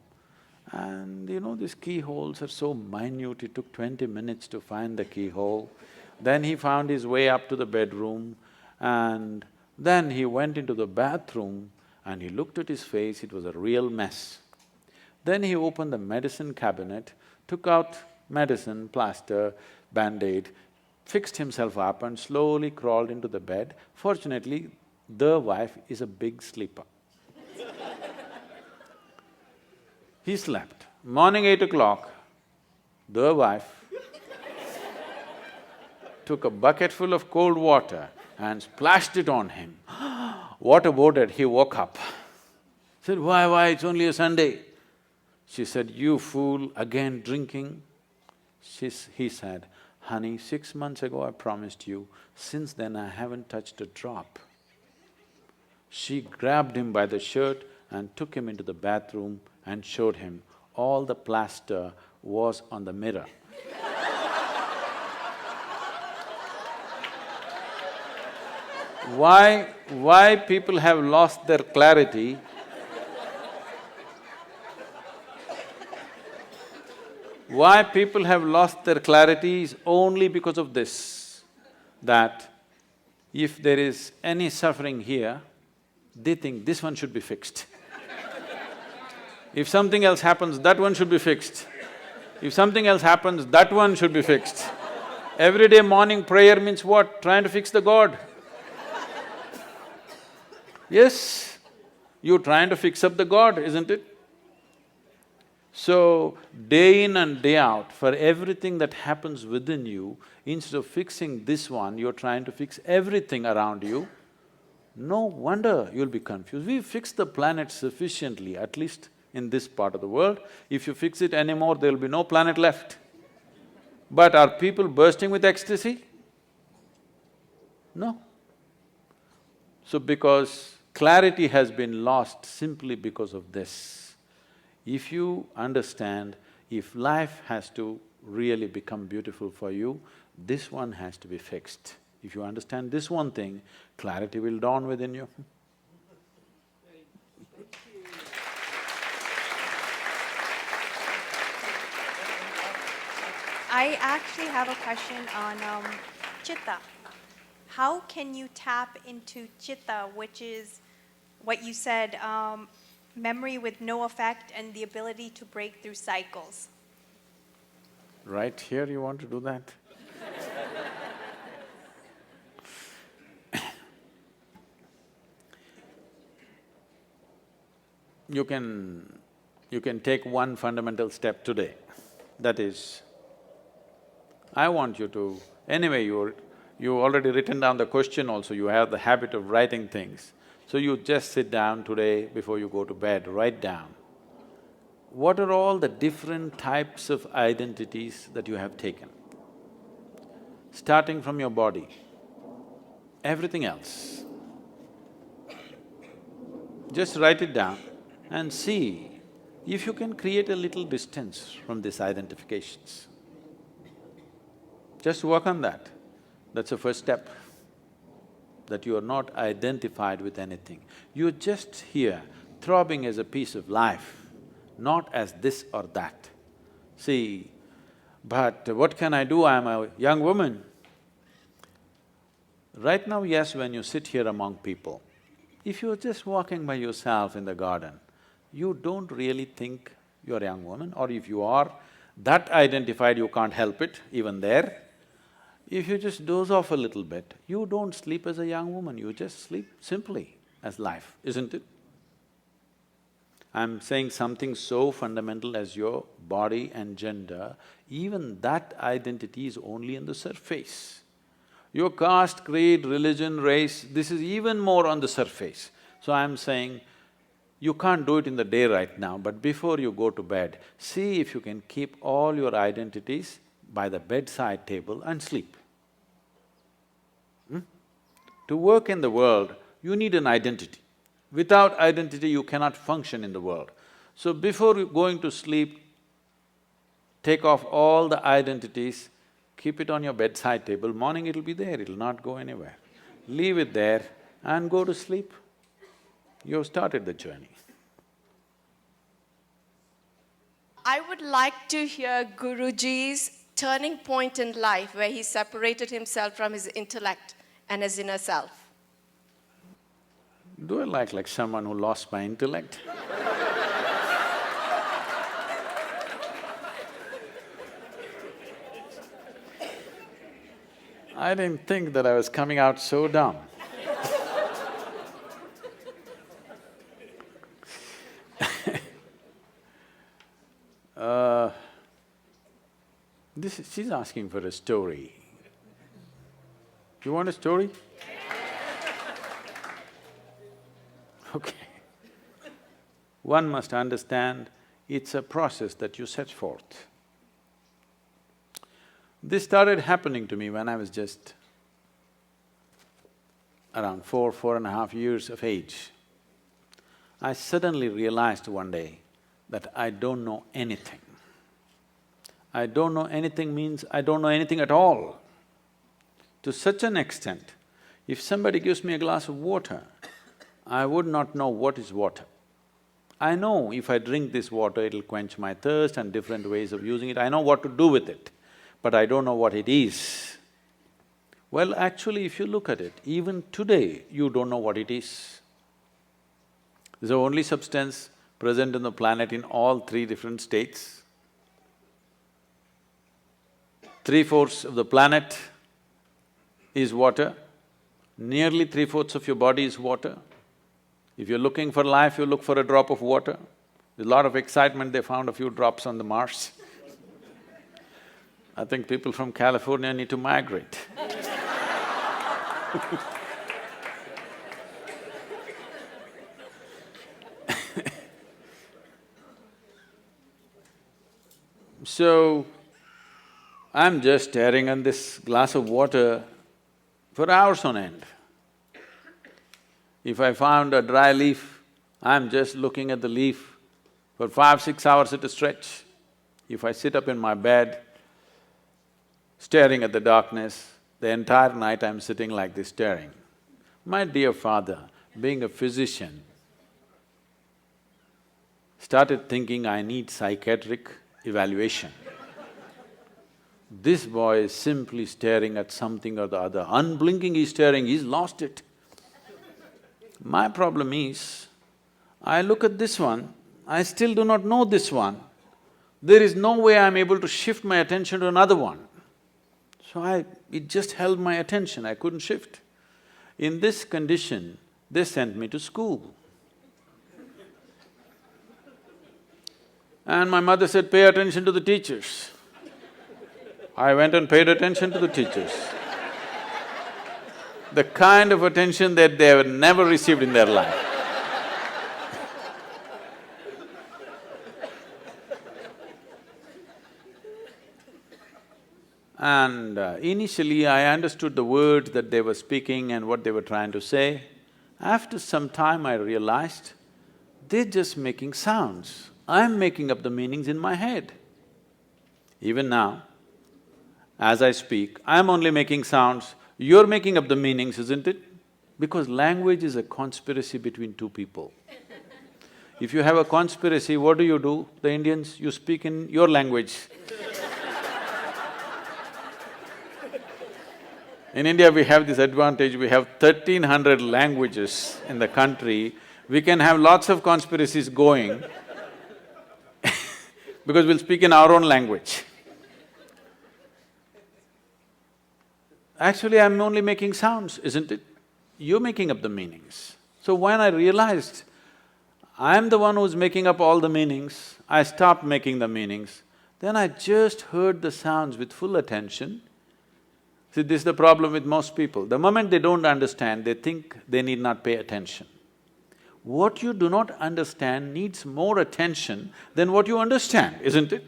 and you know, these keyholes are so minute, it took 20 minutes to find the keyhole. Then he found his way up to the bedroom and then he went into the bathroom and he looked at his face, it was a real mess. Then he opened the medicine cabinet, took out medicine, plaster, band-aid, fixed himself up and slowly crawled into the bed. Fortunately, the wife is a big sleeper. He slept. Morning 8 o'clock, the wife took a bucket full of cold water and splashed it on him. Water boarded, he woke up. Said, why, it's only a Sunday. She said, you fool, again drinking? He said, honey, 6 months ago I promised you, since then I haven't touched a drop. She grabbed him by the shirt and took him into the bathroom and showed him all the plaster was on the mirror. Why people have lost their clarity? Why people have lost their clarity is only because of this, that if there is any suffering here, they think this one should be fixed. If something else happens, that one should be fixed. If something else happens, that one should be fixed. Everyday morning prayer means what? Trying to fix the God. Yes, you're trying to fix up the God, isn't it? So, day in and day out, for everything that happens within you, instead of fixing this one, you're trying to fix everything around you. No wonder you'll be confused. We've fixed the planet sufficiently, at least in this part of the world. If you fix it anymore, there'll be no planet left. But are people bursting with ecstasy? No. So because Clarity has been lost simply because of this. If you understand, if life has to really become beautiful for you, this one has to be fixed. If you understand this one thing, clarity will dawn within you. I actually have a question on chitta. How can you tap into chitta, which is what you said, memory with no effect and the ability to break through cycles? Right here you want to do that? You can take one fundamental step today. That is, I want you to… Anyway, you already written down the question also, you have the habit of writing things. So you just sit down today before you go to bed, write down, what are all the different types of identities that you have taken? Starting from your body, everything else. Just write it down and see if you can create a little distance from these identifications. Just work on that. That's the first step, that you are not identified with anything. You're just here, throbbing as a piece of life, not as this or that. See, but what can I do? I'm a young woman. Right now, yes, when you sit here among people, if you're just walking by yourself in the garden, you don't really think you're a young woman, or if you are that identified, you can't help it, even there. If you just doze off a little bit, you don't sleep as a young woman, you just sleep simply as life, isn't it? I'm saying something so fundamental as your body and gender, even that identity is only on the surface. Your caste, creed, religion, race, this is even more on the surface. So I'm saying, you can't do it in the day right now, but before you go to bed, see if you can keep all your identities by the bedside table and sleep. To work in the world, you need an identity. Without identity, you cannot function in the world. So before going to sleep, take off all the identities, keep it on your bedside table, morning it'll be there, it'll not go anywhere. Leave it there and go to sleep. You've started the journey. I would like to hear Guruji's turning point in life where he separated himself from his intellect and his inner self. Do I like someone who lost my intellect? I didn't think that I was coming out so dumb. She's asking for a story. You want a story? Okay. One must understand, it's a process that you set forth. This started happening to me when I was just around 4.5 years of age. I suddenly realized one day that I don't know anything. I don't know anything means I don't know anything at all. To such an extent, if somebody gives me a glass of water, I would not know what is water. I know if I drink this water, it'll quench my thirst and different ways of using it, I know what to do with it, but I don't know what it is. Well, actually, if you look at it, even today, you don't know what it is. It's the only substance present on the planet in all three different states. 3/4 of the planet is water, nearly 3/4 of your body is water. If you're looking for life, you look for a drop of water. There's a lot of excitement, they found a few drops on the Mars. I think people from California need to migrate. So, I'm just staring at this glass of water for hours on end. If I found a dry leaf, I'm just looking at the leaf for 5–6 hours at a stretch. If I sit up in my bed, staring at the darkness, the entire night I'm sitting like this staring. My dear father, being a physician, started thinking I need psychiatric evaluation. This boy is simply staring at something or the other, unblinking he's staring, he's lost it. My problem is, I look at this one, I still do not know this one. There is no way I'm able to shift my attention to another one. So it just held my attention, I couldn't shift. In this condition, they sent me to school. And my mother said, pay attention to the teachers. I went and paid attention to the teachers. The kind of attention that they have never received in their life. And initially I understood the words that they were speaking and what they were trying to say. After some time I realized, they're just making sounds. I'm making up the meanings in my head. Even now, as I speak, I'm only making sounds, you're making up the meanings, isn't it? Because language is a conspiracy between two people. If you have a conspiracy, what do? The Indians, you speak in your language. In India, we have this advantage, we have 1300 languages in the country, we can have lots of conspiracies going because we'll speak in our own language. Actually, I'm only making sounds, isn't it? You're making up the meanings. So when I realized I'm the one who's making up all the meanings, I stopped making the meanings, then I just heard the sounds with full attention. See, this is the problem with most people. The moment they don't understand, they think they need not pay attention. What you do not understand needs more attention than what you understand, isn't it?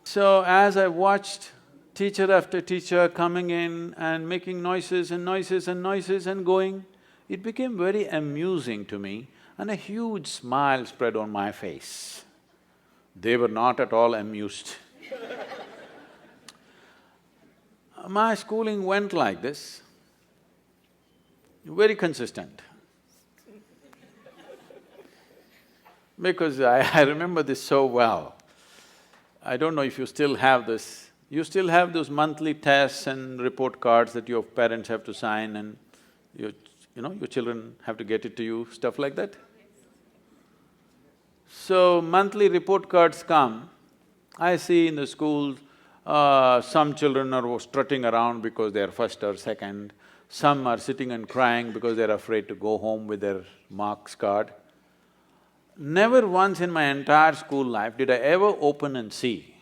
So as I watched teacher after teacher coming in and making noises and noises and noises and going, it became very amusing to me and a huge smile spread on my face. They were not at all amused. My schooling went like this, very consistent. Because I remember this so well. I don't know if you still have this. You still have those monthly tests and report cards that your parents have to sign and your children have to get it to you, stuff like that? So, monthly report cards come, I see in the schools, some children are strutting around because they're first or second, some are sitting and crying because they're afraid to go home with their marks card. Never once in my entire school life did I ever open and see.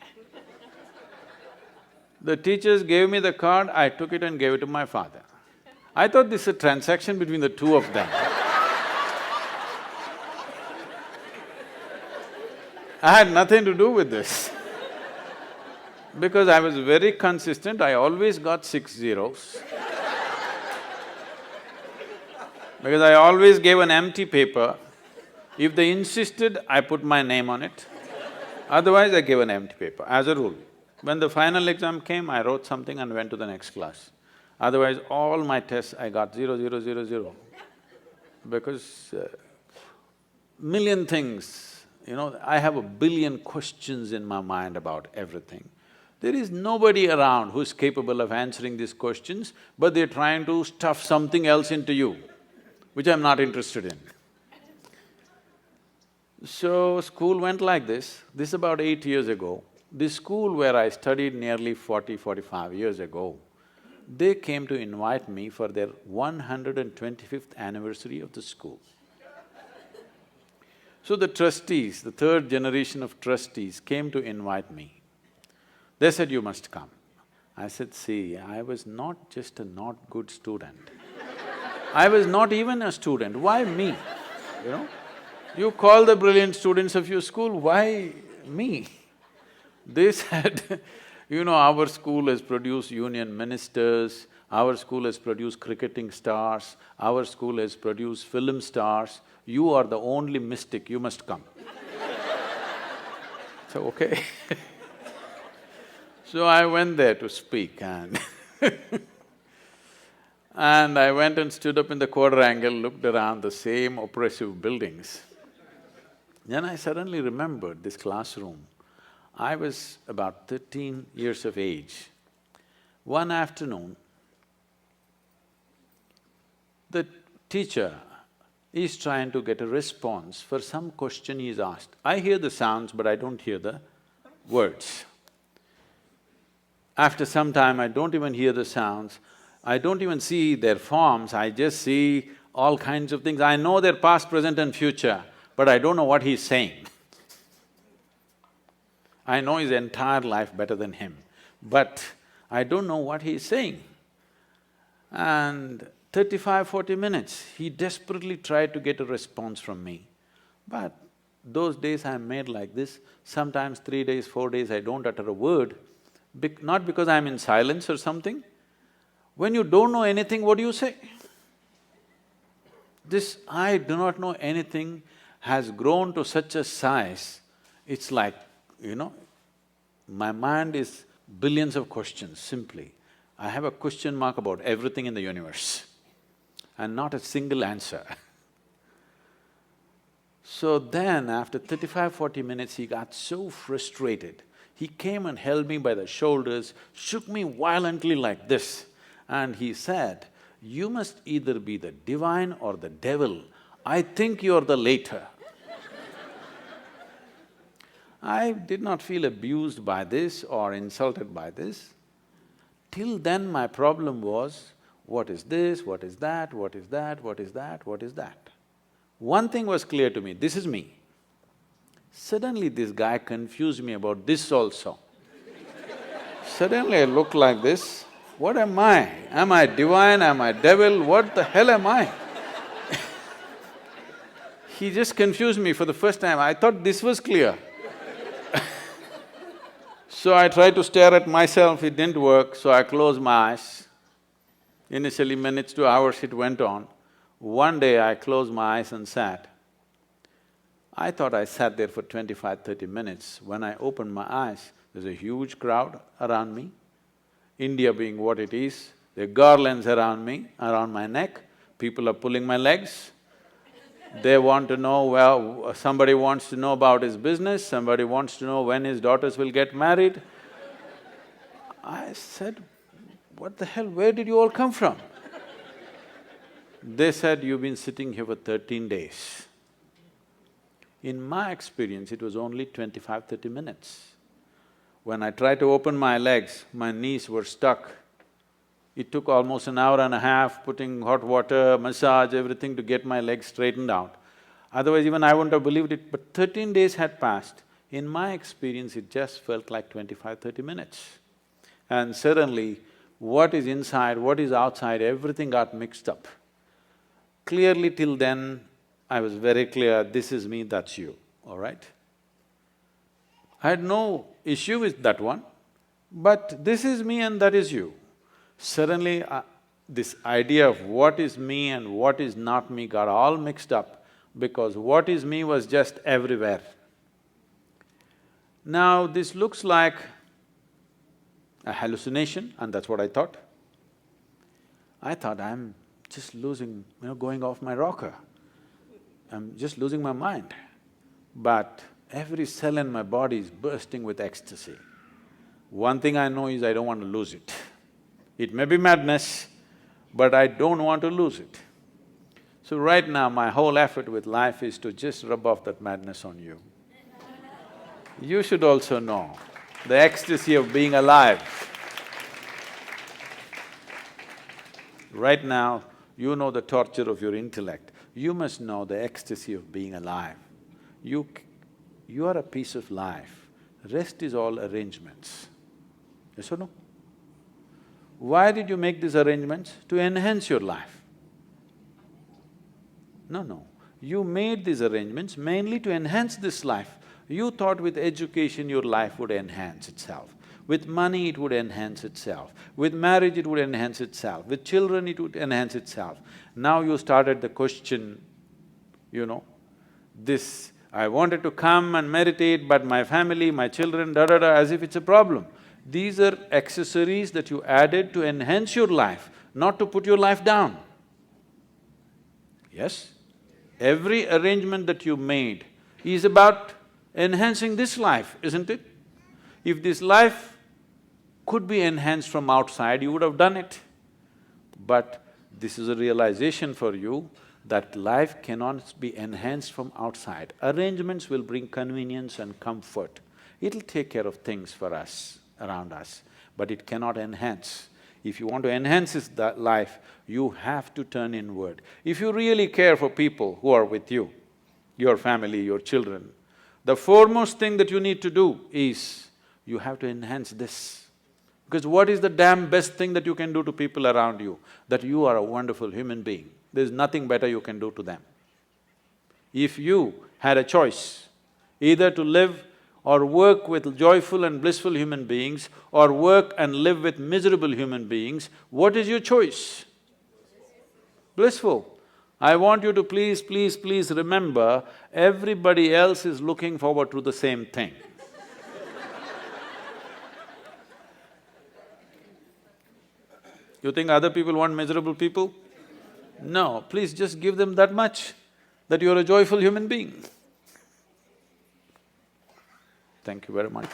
The teachers gave me the card, I took it and gave it to my father. I thought this is a transaction between the two of them. I had nothing to do with this. Because I was very consistent, I always got 6 zeros. Because I always gave an empty paper. If they insisted, I put my name on it. Otherwise, I gave an empty paper, as a rule. When the final exam came, I wrote something and went to the next class. Otherwise, all my tests I got 0, 0, 0, 0. Because million things, I have a billion questions in my mind about everything. There is nobody around who's capable of answering these questions, but they're trying to stuff something else into you, which I'm not interested in. So, school went like this. This is about 8 years ago. This school where I studied nearly 45 years ago, they came to invite me for their 125th anniversary of the school. So the trustees, the third generation of trustees came to invite me. They said, you must come. I said, see, I was not just a not good student. I was not even a student, why me, You call the brilliant students of your school, why me? They said, our school has produced union ministers, our school has produced cricketing stars, our school has produced film stars, you are the only mystic, you must come. So, okay. So I went there to speak and and I went and stood up in the quadrangle, looked around the same oppressive buildings. Then I suddenly remembered this classroom. I was about 13 years of age. One afternoon, the teacher is trying to get a response for some question he is asked. I hear the sounds, but I don't hear the words. After some time, I don't even hear the sounds, I don't even see their forms, I just see all kinds of things. I know their past, present and future, but I don't know what he's saying. I know his entire life better than him, but I don't know what he's saying. And 35–40 minutes, he desperately tried to get a response from me. But those days I'm made like this, sometimes 3 days, 4 days I don't utter a word, not because I'm in silence or something. When you don't know anything, what do you say? This I do not know anything has grown to such a size, it's like, my mind is billions of questions, simply. I have a question mark about everything in the universe and not a single answer. So then, after 35–40 minutes, he got so frustrated. He came and held me by the shoulders, shook me violently like this, and he said, "You must either be the divine or the devil. I think you're the latter." I did not feel abused by this or insulted by this. Till then my problem was, what is this, what is that, what is that, what is that, what is that? One thing was clear to me, this is me. Suddenly this guy confused me about this also. Suddenly I looked like this, what am I? Am I divine, am I devil, what the hell am I? He just confused me for the first time, I thought this was clear. So I tried to stare at myself, it didn't work, so I closed my eyes. Initially minutes to hours it went on. One day I closed my eyes and sat. I thought I sat there for 25–30 minutes. When I opened my eyes, there's a huge crowd around me. India being what it is, there are garlands around me, around my neck, people are pulling my legs. They want to know, well, somebody wants to know about his business, somebody wants to know when his daughters will get married. I said, what the hell, where did you all come from? They said, you've been sitting here for 13 days. In my experience, it was only 25–30 minutes. When I tried to open my legs, my knees were stuck. It took almost an hour and a half, putting hot water, massage, everything to get my legs straightened out. Otherwise even I wouldn't have believed it, but 13 days had passed. In my experience, it just felt like 25–30 minutes. And suddenly, what is inside, what is outside, everything got mixed up. Clearly till then, I was very clear, this is me, that's you, all right? I had no issue with that one, but this is me and that is you. Suddenly, this idea of what is me and what is not me got all mixed up because what is me was just everywhere. Now, this looks like a hallucination and that's what I thought. I thought I'm just losing, going off my rocker. I'm just losing my mind. But every cell in my body is bursting with ecstasy. One thing I know is I don't want to lose it. It may be madness, but I don't want to lose it. So right now, my whole effort with life is to just rub off that madness on you. You should also know the ecstasy of being alive. Right now, you know the torture of your intellect. You must know the ecstasy of being alive. You are a piece of life. Rest is all arrangements. Yes or no? Why did you make these arrangements? To enhance your life. No. You made these arrangements mainly to enhance this life. You thought with education your life would enhance itself. With money, it would enhance itself. With marriage, it would enhance itself. With children, it would enhance itself. Now you started the question, you know, this, I wanted to come and meditate, but my family, my children, da-da-da, as if it's a problem. These are accessories that you added to enhance your life, not to put your life down. Yes? Every arrangement that you made is about enhancing this life, isn't it? If this life could be enhanced from outside, you would have done it. But this is a realization for you that life cannot be enhanced from outside. Arrangements will bring convenience and comfort. It'll take care of things for us, around us, but it cannot enhance. If you want to enhance this life, you have to turn inward. If you really care for people who are with you, your family, your children, the foremost thing that you need to do is, you have to enhance this. Because what is the damn best thing that you can do to people around you? That you are a wonderful human being. There's nothing better you can do to them. If you had a choice, either to live or work with joyful and blissful human beings, or work and live with miserable human beings, what is your choice? Blissful. I want you to please remember, everybody else is looking forward to the same thing. You think other people want miserable people? No, please just give them that much, that you're a joyful human being. Thank you very much.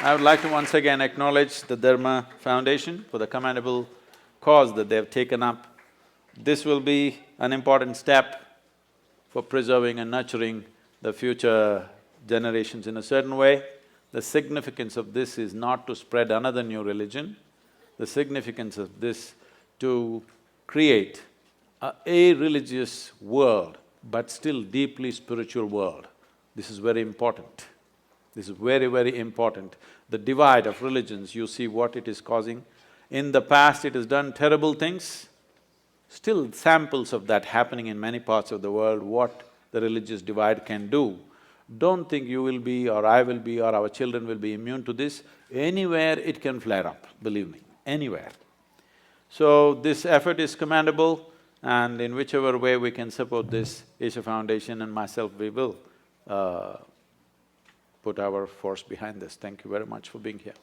I would like to once again acknowledge the Dharma Foundation for the commendable cause that they have taken up. This will be an important step for preserving and nurturing the future generations in a certain way. The significance of this is not to spread another new religion. The significance of this to create a religious world, but still deeply spiritual world. This is very important. This is very, very important. The divide of religions, you see what it is causing. In the past, it has done terrible things. Still samples of that happening in many parts of the world, what the religious divide can do. Don't think you will be, or I will be, or our children will be immune to this. Anywhere it can flare up, believe me, anywhere. So this effort is commendable, and in whichever way we can support this, Isha Foundation and myself, we will put our force behind this. Thank you very much for being here.